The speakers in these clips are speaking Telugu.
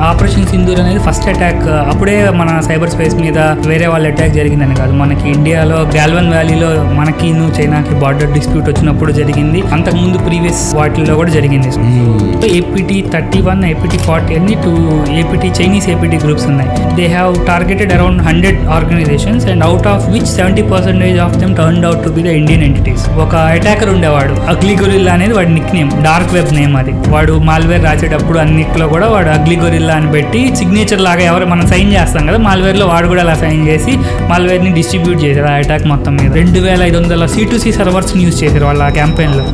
ఆపరేషన్ సింధూర్ అనేది ఫస్ట్ అటాక్ అప్పుడే మన సైబర్ స్పేస్ మీద వేరే వాళ్ళ అటాక్ జరిగిందని కాదు, మనకి ఇండియాలో గాల్వన్ వ్యాలీలో మనకి చైనాకి బార్డర్ డిస్ప్యూట్ వచ్చినప్పుడు జరిగింది, అంతకుముందు ప్రీవియస్ వాటిల్లో కూడా జరిగింది. APT 31, APT 40 అన్ని 2 APT చైనీస్ APT గ్రూప్స్ ఉన్నాయి. They have targeted around 100 organisations and out of which 70% of them turned out to be the Indian entities. ఒక అటాకర్ ఉండేవాడు, అగ్లీ గొరిల్లా అనేది వాడి Nick name, dark web name అది. వాడు మాల్వేర్ రాసేటప్పుడు అన్నిట్లో కూడా వాడు అగ్లీ గొరిల్లా అని పెట్టి సిగ్నేచర్ లాగా ఎవరు మనం సైన్ చేస్తాం కదా, మాల్వేర్ లో వాడు కూడా అలా సైన్ చేసి మాల్వేర్ ని డిస్ట్రిబ్యూట్ చేశారు ఆ అటాక్ మొత్తం మీద. 2500 C2C సర్వర్స్ యూజ్ చేశారు వాళ్ళ క్యాంపెయిన్ లో.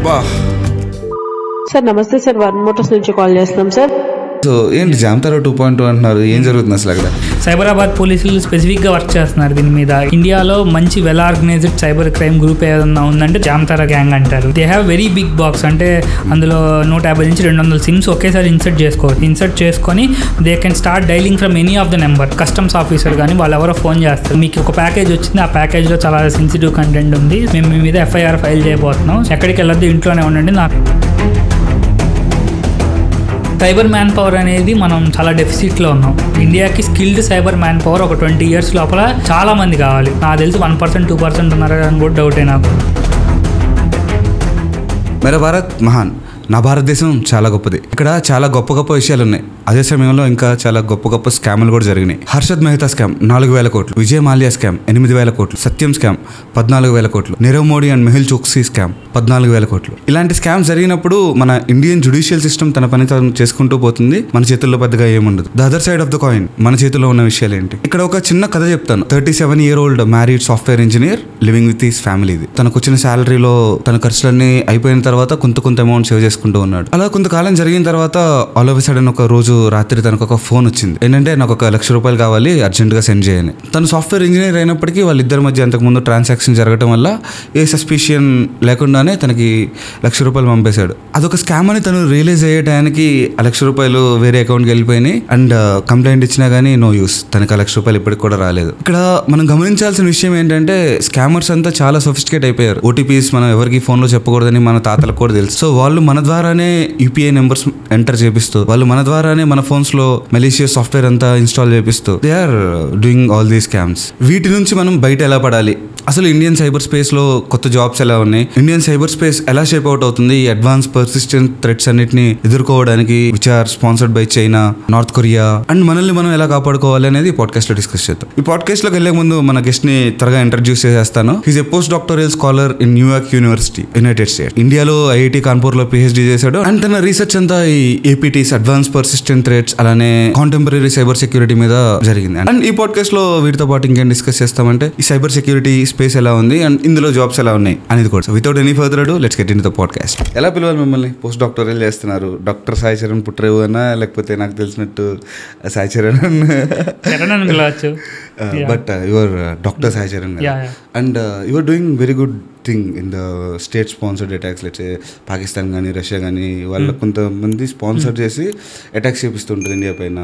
సార్ నమస్తే సార్, వన్ మోటార్స్ నుంచి కాల్ చేస్తున్నాం సార్. సో ఏంటి జామ్తారా 2.2 అంటున్నారు, ఏం జరుగుతుంది అసలు అక్కడ? సైబరాబాద్ పోలీసులు స్పెసిఫిక్గా వర్క్ చేస్తున్నారు దీని మీద. ఇండియాలో మంచి well organised cyber crime group ఏదన్నా ఉందంటే జామ్తారా గ్యాంగ్ అంటారు. They have very big box, అంటే అందులో 150 నుంచి 200 సిమ్స్ ఒకేసారి ఇన్సర్ట్ చేసుకోవచ్చు. ఇన్సర్ట్ చేసుకొని they can start dialling from any of the number. Customs officer కానీ వాళ్ళు ఎవరో ఫోన్ చేస్తారు, మీకు ఒక ప్యాకేజ్ వచ్చింది, ఆ ప్యాకేజ్లో చాలా సెన్సిటివ్ కంటెంట్ ఉంది, మేము మీ మీద FIR ఫైల్ చేయబోతున్నాం, ఎక్కడికి వెళ్ళొద్దు, ఇంట్లోనే ఉండండి. నాకు సైబర్ మ్యాన్ పవర్ అనేది మనం చాలా డెఫిసిట్లో ఉన్నాం. ఇండియాకి స్కిల్డ్ సైబర్ మ్యాన్ పవర్ ఒక 20 years లోపల చాలా మంది కావాలి. నాకు తెలిసి 1%, 2% ఉన్నారా అని కూడా డౌటే నాకు. మేరా భారత్ మహాన్, నా భారతదేశం చాలా గొప్పది. ఇక్కడ చాలా గొప్ప గొప్ప విషయాలు ఉన్నాయి. అదే సమయంలో ఇంకా చాలా గొప్ప గొప్ప స్కామ్లు కూడా జరిగినాయి. హర్షద్ మెహతా స్కామ్ 4,000 కోట్లు, విజయ్ మాల్యా స్కామ్ 8,000 కోట్లు, సత్యం స్కామ్ 14,000 కోట్లు, నీరవ్ మోడీ అండ్ మెహుల్ చోక్సీ స్కామ్ 14,000 కోట్లు. ఇలాంటి స్కామ్స్ జరిగినప్పుడు మన ఇండియన్ జ్యుడిషియల్ సిస్టమ్ తన పని తాను చేసుకుంటూ పోతుంది, మన చేతుల్లో పెద్దగా ఏముండదు. The other side of the coin, మన చేతిలో ఉన్న విషయాలు ఏంటి? ఇక్కడ ఒక చిన్న కథ చెప్తాను. 37-year-old married software engineer living with his family. తనకు వచ్చిన శాలరీలో తన ఖర్చులన్నీ అయిపోయిన తర్వాత కొంత అమౌంట్ సేవ్ చేసుకుంటూ ఉన్నాడు. అలా కొంతకాలం జరిగిన తర్వాత ఆల్ ఆఫ్ ఎ సడన్ ఒక రోజు రాత్రి తనకు ఒక ఫోన్ వచ్చింది. ఏంటంటే నాకు ఒక ₹1,00,000 కావాలి, అర్జెంట్గా సెండ్ చేయని. తను సాఫ్ట్వేర్ ఇంజనీర్ అయినప్పటికీ వాళ్ళిద్దరి మధ్య అంతకుముందు ట్రాన్సాక్షన్ జరగడం వల్ల ఏ సస్పిషియన్ లేకుండానే తనకి ₹1,00,000 పంపేశాడు. అదొక స్కామ్ అని తను రియలైజ్ అయ్యేటానికి ఆ ₹1,00,000 వేరే అకౌంట్కి వెళ్ళిపోయినాయి. అండ్ కంప్లైంట్ ఇచ్చినా కానీ నో యూస్, తనకి ఆ ₹1,00,000 ఇప్పటికి కూడా రాలేదు. ఇక్కడ మనం గమనించాల్సిన విషయం ఏంటంటే స్కామర్స్ అంతా చాలా సొఫిస్టికేట్ అయిపోయారు. OTPs మనం ఎవరికి ఫోన్లో చెప్పకూడదని మన తాతలకు కూడా తెలుసు. సో వాళ్ళు మన ద్వారానే UPI నెంబర్స్ ఎంటర్ చేపిస్తూ, వాళ్ళు మన ద్వారానే మన ఫోన్స్ లో మెలీషియస్ సాఫ్ట్వేర్ అంతా ఇన్స్టాల్ చేపిస్తూ they are doing all these scams. వీటి నుంచి మనం బయట ఎలా పడాలి? అసలు ఇండియన్ సైబర్ స్పేస్ లో కొత్త జాబ్స్ ఎలా ఉన్నాయి? ఇండియన్ సైబర్ స్పేస్ ఎలా షేప్ అవుట్ అవుతుంది? ఈ అడ్వాన్స్ పర్సిస్టెంట్ థ్రెట్స్ అన్నిటిని ఎదుర్కోవడానికి which are sponsored by China, North Korea, and మనల్ని మనం ఎలా కాపాడుకోవాలి అనేది ఈ పాడ్కాస్ట్ లో డిస్కస్ చేద్దాం. ఈ పాడ్కాస్ట్ లోకి వెళ్లే ముందు మన గెస్ట్ ని త్వరగా ఇంట్రడ్యూస్ చేసేస్తాను. He's A post doctoral scholar in New York university, United states. ఇండియాలో IIT కాన్పూర్ లో PhD చేశాడు. అండ్ తన రీసెర్చ్ అంతా ఈ APTs, అడ్వాన్స్ పర్సిస్టెంట్ థ్రెట్స్, అలానే కాంటెంపరీ సైబర్ సెక్యూరిటీ మీద జరిగింది. అండ్ ఈ పాడ్కాస్ట్ లో వీటితో పాటు ఇంకేం డిస్కస్ చేస్తామంటే ఈ సైబర్ సెక్యూరిటీ స్పేస్ ఎలా ఉంది అండ్ ఇందులో జాబ్స్ ఎలా ఉన్నాయి అనేది కూడా. వితౌట్ ఎనీ ఫర్దర్ అడు let's get into the podcast. ఎలా పిలవాలి మిమ్మల్ని? పోస్ట్ డాక్టోరియల్ చేస్తున్నారు, డాక్టర్ సాయి చరణ్ పుట్రేవు అన్నా, లేకపోతే నాకు తెలిసినట్టు సాయి చరణ్ అని పిలవచ్చు, but your doctor Sai Charan. And your doing very good thing in the state sponsored attacks. Let's Pakistan కానీ రష్యా కానీ వాళ్ళ కొంతమంది స్పాన్సర్ చేసి అటాక్స్ చేపిస్తుంటుంది ఇండియా పైన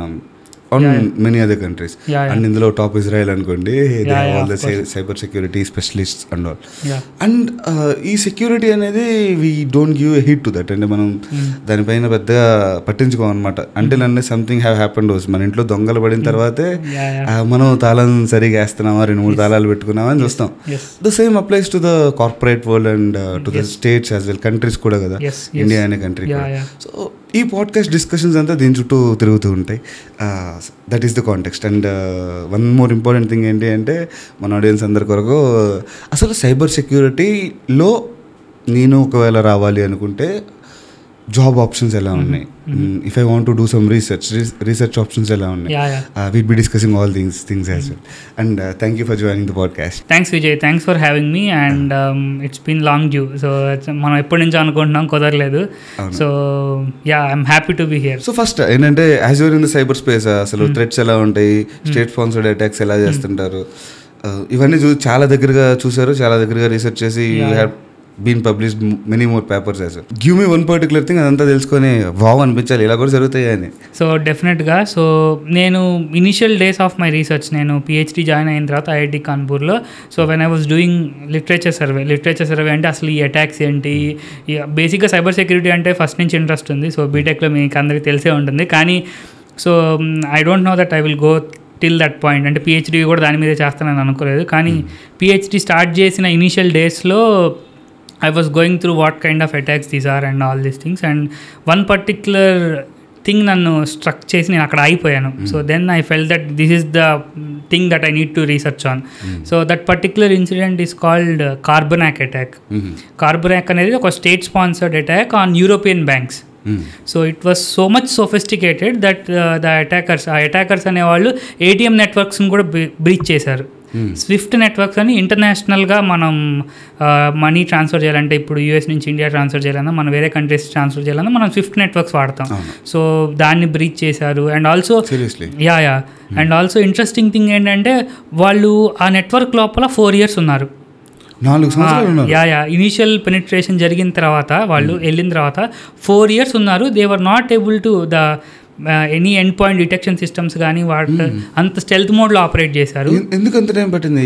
on many other countries. And ఇందులో టాప్ ఇజ్రాయెల్ అనుకోండి, they have all the cyber security specialists and all. And ఈ సెక్యూరిటీ అనేది we don't give a heed to that. అంటే మనం దానిపైన పెద్దగా పట్టించుకోమన్నమాట. until unless something have happened. మన ఇంట్లో దొంగలు పడిన తర్వాతే మనం తాళం సరిగా వేస్తున్నామా, 2-3 తాళాలు పెట్టుకున్నామా అని చూస్తాం. The same applies to the corporate world and to the states as well, countries కూడా కదా, ఇండియా అనే కంట్రీ కూడా. సో ఈ పాడ్కాస్ట్ డిస్కషన్స్ అంతా దీని చుట్టూ తిరుగుతూ ఉంటాయి. That is the context. And one more important thing ఏంటి అంటే మన ఆడియన్స్ అందరి కొరకు అసలు సైబర్ సెక్యూరిటీలో నేను ఒకవేళ రావాలి అనుకుంటే జాబ్ ఆప్షన్స్ ఎలా ఉన్నాయి, if I want to do some research options ఎలా ఉన్నాయి, we'll be discussing all these things as well. And thank you for joining the podcast. Thanks Vijay, thanks for having me. And it's been long due. So మనం ఎప్పటి నుంచో అనుకుంటున్నాం, కుదరలేదు. So yeah, I'm happy to be here. So first ఏంటంటే as you're in the cyber space అసలు థ్రెట్స్ ఎలా ఉంటాయి, స్టేట్ స్పాన్సర్డ్ అటాక్స్ ఎలా చేస్తుంటారు, ఇవన్నీ చాలా దగ్గరగా చూసారు, చాలా దగ్గరగా రీసెర్చ్ చేసి you have been published many more papers as well. Give me one particular thing, అదంతా తెలుసుకొని వావ్ అనిపించాలి, ఇలా కూడా జరుగుతాయి అని. సో డెఫినెట్గా. సో నేను initial days of my research, నేను PhD జాయిన్ అయిన తర్వాత IIT కాన్పూర్లో. So when I was doing literature survey అంటే అసలు ఈ అటాక్స్ ఏంటి, బేసిక్గా సైబర్ సెక్యూరిటీ అంటే ఫస్ట్ నుంచి ఇంట్రెస్ట్ ఉంది. సో బీటెక్లో మీకు అందరికీ తెలిసే ఉంటుంది. కానీ so I don't know that I will go till that point. అంటే పిహెచ్డీ కూడా దాని మీదే చేస్తానని అనుకోలేదు. కానీ పిహెచ్డీ స్టార్ట్ చేసిన ఇనీషియల్ డేస్లో I was going through what kind of attacks these are and all these things, and one particular thing నన్ను స్ట్రక్ చేసి నేను అక్కడ ఆగిపోయాను. So then I fell that this is the thing that I need to research on. So that particular incident is called Carbanak attack. Carbanak అనేది ఒక state sponsored attack on European banks. So it was so much sophisticated that the attackers అనేవాళ్ళు ఏటీఎం నెట్వర్క్స్ని కూడా బ్రీచ్ చేశారు. స్విఫ్ట్ నెట్వర్క్స్ అని ఇంటర్నేషనల్గా మనం మనీ ట్రాన్స్ఫర్ చేయాలంటే ఇప్పుడు యూఎస్ నుంచి ఇండియా ట్రాన్స్ఫర్ చేయాలన్నా మనం వేరే కంట్రీస్ ట్రాన్స్ఫర్ చేయాలన్నా మనం స్విఫ్ట్ నెట్వర్క్స్ వాడతాం. సో దాన్ని బ్రీచ్ చేశారు. And also and also interesting thing ఏంటంటే వాళ్ళు ఆ నెట్వర్క్ లోపల 4 years ఉన్నారు. ఇనీషియల్ పెనిట్రేషన్ జరిగిన తర్వాత వాళ్ళు వెళ్ళిన తర్వాత 4 years ఉన్నారు. They were not able to the any end point detection systems కానీ వాటి అంత స్టెల్త్ మోడ్లో ఆపరేట్ చేశారు. ఎందుకు అంత టైం పట్టింది?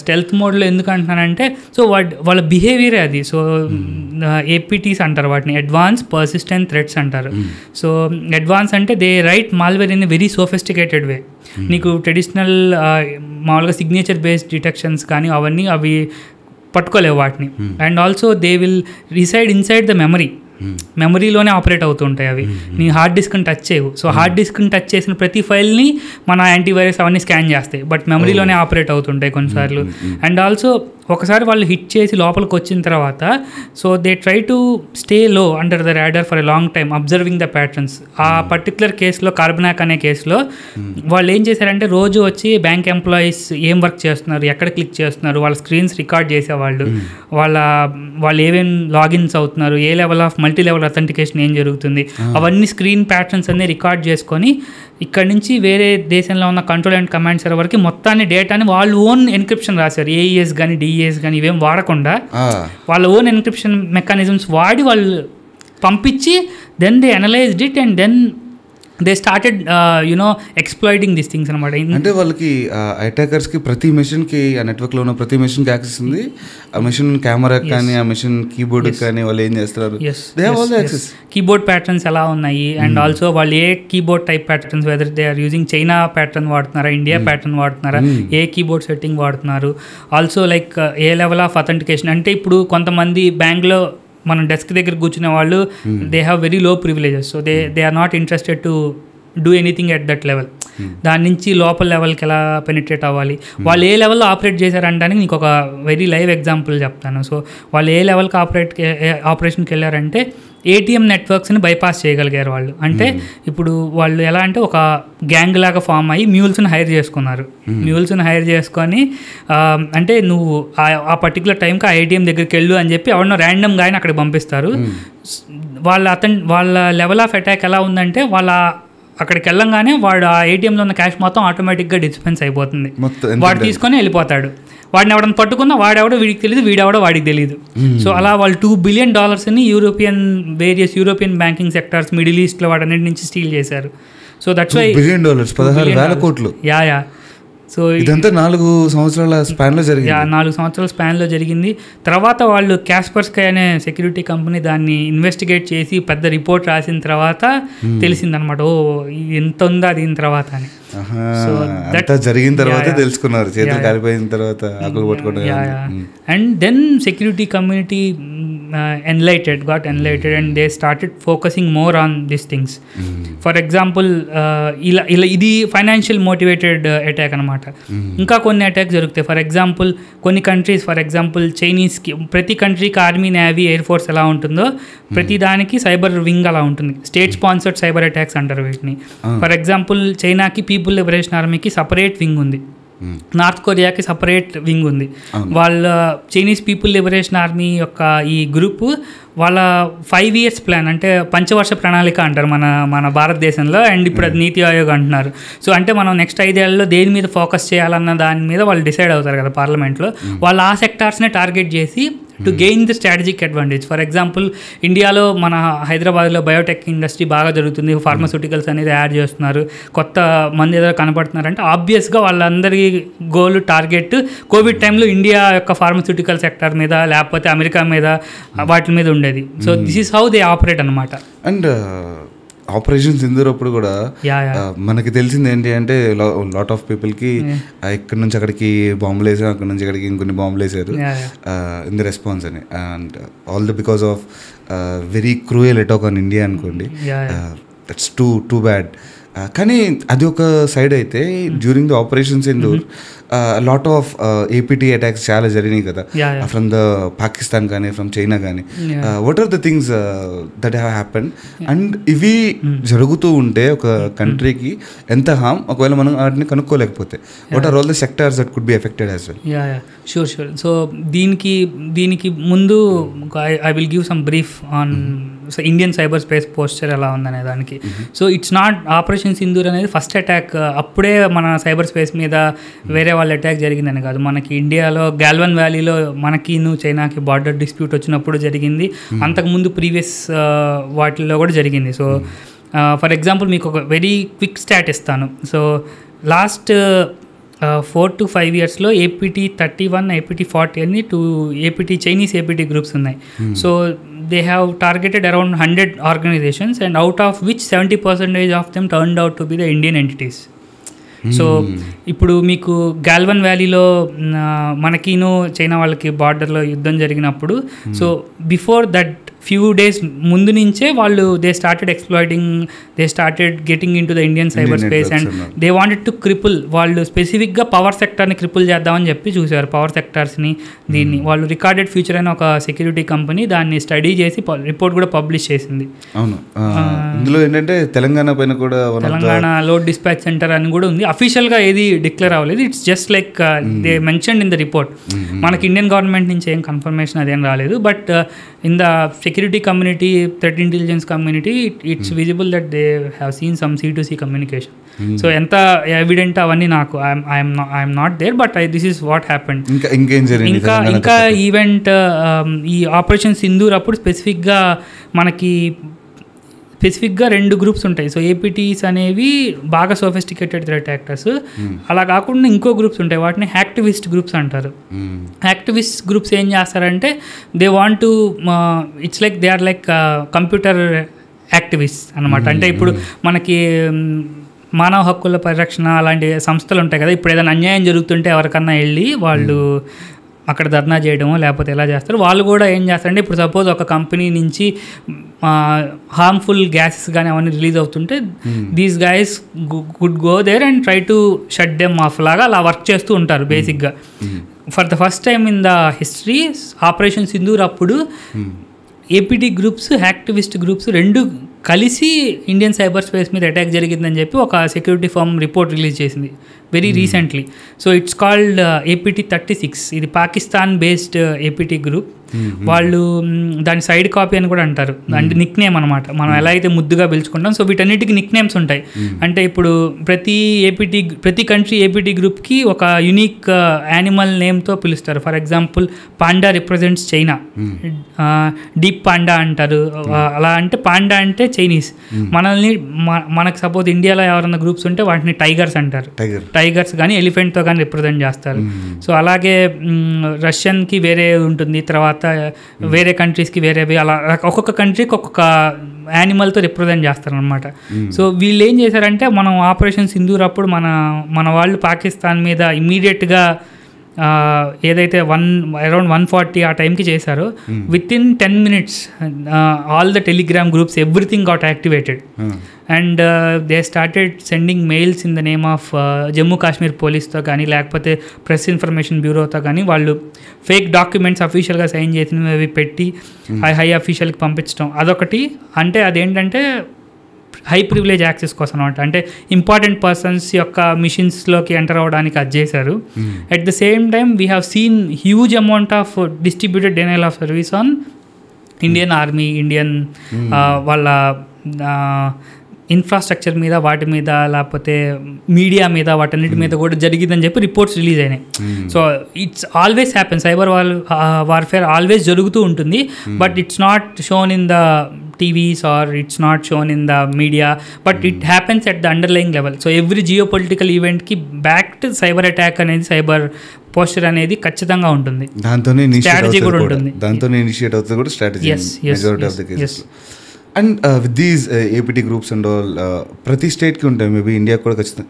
స్టెల్త్ మోడ్లో ఎందుకు అంటున్నానంటే సో వాళ్ళ బిహేవియరే అది. సో ఏపీటీస్ అంటారు వాటిని, అడ్వాన్స్ పర్సిస్టెంట్ థ్రెట్స్ అంటారు. సో అడ్వాన్స్ అంటే they write malware in a very sophisticated way. నీకు ట్రెడిషనల్ మామూలుగా సిగ్నేచర్ బేస్డ్ డిటెక్షన్స్ కానీ అవి పట్టుకోలేవు వాటిని. And also they will reside inside the మెమరీలోనే ఆపరేట్ అవుతుంటాయి అవి. నీ హార్డ్ డిస్క్ని టచ్ చేయవు. సో హార్డ్ డిస్క్ని టచ్ చేసిన ప్రతి ఫైల్ని మన యాంటీవైరస్ అవన్నీ స్కాన్ చేస్తాయి, బట్ మెమరీలోనే ఆపరేట్ అవుతుంటాయి కొన్నిసార్లు. అండ్ ఆల్సో ఒకసారి వాళ్ళు హిట్ చేసి లోపలికి వచ్చిన తర్వాత so they try to stay low under the radar for a long time observing the patterns. ఆ పర్టికులర్ కేసులో కార్బనాక్ అనే కేసులో వాళ్ళు ఏం చేశారంటే రోజు వచ్చి బ్యాంక్ ఎంప్లాయీస్ ఏం వర్క్ చేస్తున్నారు, ఎక్కడ క్లిక్ చేస్తున్నారు, వాళ్ళ స్క్రీన్స్ రికార్డ్ చేసేవాళ్ళు, వాళ్ళు ఏమేమి లాగిన్స్ అవుతున్నారు, ఏ level of multi level authentication ఏం జరుగుతుంది, అవన్నీ స్క్రీన్ ప్యాటర్న్స్ అన్నీ రికార్డ్ చేసుకొని ఇక్కడ నుంచి వేరే దేశంలో ఉన్న కంట్రోల్ అండ్ కమాండ్ సర్వర్కి మొత్తాన్ని డేటాని వాళ్ళు ఓన్ ఎన్క్రిప్షన్ రాశారు. ఏఈఎస్ కానీ డిఈఎస్ కానీ ఇవేం వాడకుండా వాళ్ళ ఓన్ ఎన్క్రిప్షన్ మెకానిజమ్స్ వాడి వాళ్ళు పంపించి then they analysed it and then they started exploiting this things అనమాట. అంటే వాళ్ళకి అటాకర్స్కి ప్రతి మెషిన్కి ఆ నెట్వర్క్లో ఉన్న ప్రతి మెషిన్కి యాక్సెస్ ఉంది. ఆ మెషిన్ కెమెరా కానీ ఆ మెషిన్ కీబోర్డ్ కానీ వాళ్ళు ఏం చేస్తారు, they have all the access. Keyboard patterns ఎలా ఉన్నాయి అండ్ ఆల్సో వాళ్ళు ఏ keyboard type patterns, whether they are using China pattern వాడుతున్నారా, ఇండియా ప్యాటర్న్ వాడుతున్నారా, ఏ కీబోర్డ్ సెట్టింగ్ వాడుతున్నారు, ఆల్సో లైక్ ఏ లెవెల్ ఆఫ్ అథెంటికేషన్. అంటే ఇప్పుడు కొంతమంది బ్యాంక్లో మనం డెస్క్ దగ్గర కూర్చునే వాళ్ళు they have very low privileges. So they are not interested to do anything at that level. దాని నుంచి లోపల లెవెల్కి ఎలా పెనిట్రేట్ అవ్వాలి, వాళ్ళు ఏ లెవెల్లో ఆపరేట్ చేశారంటానికి నీకు ఒక వెరీ లైవ్ ఎగ్జాంపుల్ చెప్తాను. సో వాళ్ళు ఏ లెవెల్కి ఆపరేషన్కి వెళ్ళారంటే ఏటీఎం నెట్వర్క్స్ని బైపాస్ చేయగలిగారు వాళ్ళు. అంటే ఇప్పుడు వాళ్ళు ఎలా అంటే ఒక గ్యాంగ్ లాగా ఫామ్ అయ్యి మ్యూల్స్ని హైర్ చేసుకున్నారు. మ్యూల్స్ని హైర్ చేసుకొని అంటే నువ్వు ఆ పర్టికులర్ టైంకి ఆ ఏటీఎం దగ్గరికి వెళ్ళు అని చెప్పి ఎవరినో ర్యాండమ్గా ఆయన అక్కడికి పంపిస్తారు. వాళ్ళ లెవెల్ ఆఫ్ అటాక్ ఎలా ఉందంటే అక్కడికి వెళ్ళంగానే వాడు ఆ ఏటీఎంలో ఉన్న క్యాష్ మొత్తం ఆటోమేటిక్గా డిస్పెన్స్ అయిపోతుంది. వాడు తీసుకొని వెళ్ళిపోతాడు. వాడిని ఎవడన్నా పట్టుకున్నా వాడెవడో వీడికి తెలియదు, వీడెవడో వాడికి తెలియదు. సో అలా వాళ్ళు $2 billion various European banking sectors middle ఈస్ట్లో వాటన్నిటి నుంచి స్టీల్ చేశారు. సో దట్స్ వై $16,000 కోట్లు. సో ఇదంతా 4 సంవత్సరాల స్పాన్లో జరిగింది. 4 సంవత్సరాల స్పాన్లో జరిగింది. తర్వాత వాళ్ళు క్యాస్పర్స్కై అనే సెక్యూరిటీ కంపెనీ దాన్ని ఇన్వెస్టిగేట్ చేసి పెద్ద రిపోర్ట్ రాసిన తర్వాత తెలిసిందనమాట, ఓ ఎంత ఉందా దీని తర్వాత అని. సో జరిగిన తర్వాత తెలుసుకున్నారు, చేతులు కాలిపోయిన తర్వాత ఆకులు పట్టుకోవడం. And then security community got enlightened and they started focusing more on these things. For example, ఇది ఫైనాన్షియల్ మోటివేటెడ్ అటాక్ అనమాట. ఇంకా కొన్ని అటాక్స్ జరుగుతాయి. ఫర్ ఎగ్జాంపుల్ కొన్ని కంట్రీస్, ఫర్ ఎగ్జాంపుల్ చైనీస్కి ప్రతి కంట్రీకి ఆర్మీ, నేవీ, ఎయిర్ ఫోర్స్ ఎలా ఉంటుందో ప్రతి దానికి సైబర్ వింగ్ అలా ఉంటుంది. స్టేట్ స్పాన్సర్డ్ సైబర్ అటాక్స్ అంటారు వీటిని. ఫర్ ఎగ్జాంపుల్ చైనాకి పీపుల్ లిబరేషన్ ఆర్మీకి సపరేట్ వింగ్ ఉంది, నార్త్ కొరియాకి సపరేట్ వింగ్ ఉంది. వాళ్ళ చైనీస్ పీపుల్ లిబరేషన్ ఆర్మీ యొక్క ఈ గ్రూప్ వాళ్ళ 5 years ప్లాన్ అంటే పంచవర్ష ప్రణాళిక అంటారు మన భారతదేశంలో. అండ్ ఇప్పుడు అది నీతి ఆయోగ్ అంటున్నారు. సో అంటే మనం నెక్స్ట్ 5 ఏళ్లలో దేని మీద ఫోకస్ చేయాలన్న దాని మీద వాళ్ళు డిసైడ్ అవుతారు కదా పార్లమెంట్లో. వాళ్ళు ఆ సెక్టార్స్నే టార్గెట్ చేసి to gain the strategic advantage. For example ఇండియాలో మన హైదరాబాద్లో బయోటెక్ ఇండస్ట్రీ బాగా జరుగుతుంది, ఫార్మాస్యూటికల్స్ అనేది యాడ్ చేస్తున్నారు, కొత్త మంది ఏదో కనపడుతున్నారంటే ఆబ్వియస్గా వాళ్ళందరి గోల్ టార్గెట్ కోవిడ్ టైంలో ఇండియా యొక్క ఫార్మాస్యూటికల్ సెక్టర్ మీద లేకపోతే అమెరికా మీద వాటి మీద ఉండేది. So this is how they operate అనమాట. అండ్ ఆపరేషన్ సింధూర్ అప్పుడు కూడా మనకి తెలిసింది ఏంటి అంటే లాట్ ఆఫ్ పీపుల్కి ఇక్కడ నుంచి అక్కడికి బాంబులు వేసారు, అక్కడ నుంచి అక్కడికి ఇంకొన్ని బాంబులు వేసారు ఇన్ ది రెస్పాన్స్ అని. And all the because of very cruel attack on India అనుకోండి. That's too bad. కానీ అది ఒక సైడ్ అయితే during the operation Sindoor lot of APT attacks చాలా జరిగినాయి కదా, ఫ్రమ్ ద పాకిస్తాన్ కానీ ఫ్రమ్ చైనా కానీ. What are the things that have happen? And ఇవి జరుగుతూ ఉంటే ఒక కంట్రీకి ఎంత హామ్ ఒకవేళ మనం వాటిని కనుక్కోలేకపోతే, what are all the sectors that could be affected as well? Sure. So దీనికి ముందు I will give some brief on Indian cyber space posture ఎలా ఉందనే దానికి. So it's not operation Sindoor అనేది ఫస్ట్ అటాక్ అప్పుడే మన సైబర్ స్పేస్ మీద వేరే వాళ్ళ అటాక్ జరిగిందని కాదు. మనకి ఇండియాలో గాల్వన్ వ్యాలీలో మనకి చైనాకి బార్డర్ డిస్ప్యూట్ వచ్చినప్పుడు జరిగింది. అంతకుముందు ప్రీవియస్ వాటిల్లో కూడా జరిగింది. సో ఫర్ ఎగ్జాంపుల్ మీకు ఒక వెరీ క్విక్ స్టాట్ ఇస్తాను. So last 4 to 5 yearsలో APT-31, APT-40 అని 2 చైనీస్ APT గ్రూప్స్ ఉన్నాయి. So they have targeted around 100 organizations and out of which 70% of them turned out to be the Indian entities. So ఇప్పుడు మీకు గాల్వన్ వ్యాలీలో మనకిను చైనా వాళ్ళకి బార్డర్లో యుద్ధం జరిగినప్పుడు, so before that few days ముందు నుంచే వాళ్ళు they started exploiting, they started getting in to the Indian cyber space and they wanted to cripple. వాళ్ళు స్పెసిఫిక్గా పవర్ సెక్టర్ని క్రిపుల్ చేద్దామని చెప్పి చూశారు. పవర్ సెక్టార్స్ని దీన్ని వాళ్ళు రికార్డెడ్ ఫ్యూచర్ అని ఒక సెక్యూరిటీ కంపెనీ దాన్ని స్టడీ చేసి రిపోర్ట్ కూడా పబ్లిష్ చేసింది. అవును, ఇందులో ఏంటంటే తెలంగాణ పైన కూడా తెలంగాణ లోడ్ డిస్పాచ్ సెంటర్ అని కూడా ఉంది. అఫీషియల్గా ఏది డిక్లేర్ అవ్వలేదు. It's just like they mentioned in the report. మనకి ఇండియన్ గవర్నమెంట్ నుంచి ఏం కన్ఫర్మేషన్ అదేం రాలేదు. But in the security community, threat intelligence community, it's visible that they have seen some C2C communication. So enta evident avanni naku I am not there, but this is what happened. ఇంకా ఈవెంట్ ఈ ఆపరేషన్ సింధూర్ అప్పుడు స్పెసిఫిక్గా 2 గ్రూప్స్ ఉంటాయి. సో ఏపీటీస్ అనేవి బాగా సోఫిస్టికేటెడ్ థ్రెట్ యాక్టర్స్. అలా కాకుండా ఇంకో గ్రూప్స్ ఉంటాయి, వాటిని యాక్టివిస్ట్ గ్రూప్స్ అంటారు. యాక్టివిస్ట్ గ్రూప్స్ ఏం చేస్తారంటే they want to it's like they are like computer activist అనమాట. అంటే ఇప్పుడు మనకి మానవ హక్కుల పరిరక్షణ అలాంటి సంస్థలు ఉంటాయి కదా, ఇప్పుడు ఏదైనా అన్యాయం జరుగుతుంటే ఎవరికన్నా వెళ్ళి వాళ్ళు అక్కడ ధర్నా చేయడమో లేకపోతే ఎలా చేస్తారు. వాళ్ళు కూడా ఏం చేస్తారంటే ఇప్పుడు సపోజ్ ఒక కంపెనీ నుంచి హార్మ్ఫుల్ గ్యాసెస్ కానీ అవన్నీ రిలీజ్ అవుతుంటే these guys good go there and try to shut them off లాగా అలా వర్క్ చేస్తూ ఉంటారు బేసిక్గా. For the first time in the history operation Sindoor అప్పుడు ఏపీటీ గ్రూప్స్, యాక్టివిస్ట్ గ్రూప్స్ 2 కలిసి ఇండియన్ సైబర్ స్పేస్ మీద అటాక్ జరిగిందని చెప్పి ఒక సెక్యూరిటీ ఫర్మ్ రిపోర్ట్ రిలీజ్ చేసింది very recently. So it's called APT-36. ఇది పాకిస్తాన్ బేస్డ్ ఏపీటీ గ్రూప్. వాళ్ళు దాని సైడ్ కాపీ అని కూడా అంటారు, అంటే నిక్ నేమ్ అనమాట. మనం ఎలా అయితే ముద్దుగా పిలుచుకుంటాం, సో వీటన్నిటికీ నిక్ నేమ్స్ ఉంటాయి. అంటే ఇప్పుడు ప్రతి కంట్రీ ఏపీటీ గ్రూప్కి ఒక యునిక్ యానిమల్ నేమ్తో పిలుస్తారు. For example panda represents China, deep panda అంటారు. అలా అంటే పాండా అంటే చైనీస్. మనకు సపోజ్ ఇండియాలో ఎవరైనా గ్రూప్స్ ఉంటే వాటిని టైగర్స్ అంటారు. టైగర్స్ కానీ ఎలిఫెంట్తో కానీ రిప్రజెంట్ చేస్తారు. సో అలాగే రష్యన్కి వేరే ఉంటుంది, తర్వాత వేరే కంట్రీస్కి వేరేవి, అలా ఒక్కొక్క కంట్రీకి ఒక్కొక్క యానిమల్తో రిప్రజెంట్ చేస్తారు అనమాట. సో వీళ్ళు ఏం చేశారంటే మనం ఆపరేషన్ సింధూర్ అప్పుడు మన వాళ్ళు పాకిస్తాన్ మీద ఇమ్మీడియట్గా ఏదైతే అరౌండ్ 140 ఆ టైంకి చేశారో within 10 minutes all the Telegram groups everything got activated and they started sending mails in the name of Jammu Kashmir పోలీస్తో కానీ లేకపోతే ప్రెస్ ఇన్ఫర్మేషన్ బ్యూరోతో కానీ వాళ్ళు ఫేక్ డాక్యుమెంట్స్ అఫీషియల్గా సైన్ చేసినవి పెట్టి హై అఫీషియల్కి పంపించడం. అదొకటి. అంటే అదేంటంటే హై ప్రివిలేజ్ యాక్సెస్ కోసం అనమాట. అంటే ఇంపార్టెంట్ పర్సన్స్ యొక్క మిషన్స్లోకి ఎంటర్ అవ్వడానికి అది చేశారు. At the same time we have seen huge amount of distributed denial of service on Indian army, Indian వాళ్ళ ఇన్ఫ్రాస్ట్రక్చర్ మీద, వాటి మీద, లేకపోతే మీడియా మీద, వాటన్నిటి మీద కూడా జరిగిందని చెప్పి రిపోర్ట్స్ రిలీజ్ అయినాయి. So it's always happen, cyber warfare always జరుగుతూ ఉంటుంది. But it's not shown in the TVs or it's not shown in the media, but it happens at the underlying level. So every geopolitical event ki backed cyber attack అనేది సైబర్ పోస్చర్ అనేది ఖచ్చితంగా ఉంటుంది. దాంతోనే స్ట్రాటజీ కూడా ఉంటుంది. దాంతోనే ఇనిషియేట్ అవుతుంది కూడా strategy majority of the cases. And with these APT groups and all ప్రతి స్టేట్కి ఉంటాయి, మేబీ ఇండియాకి కూడా ఖచ్చితంగా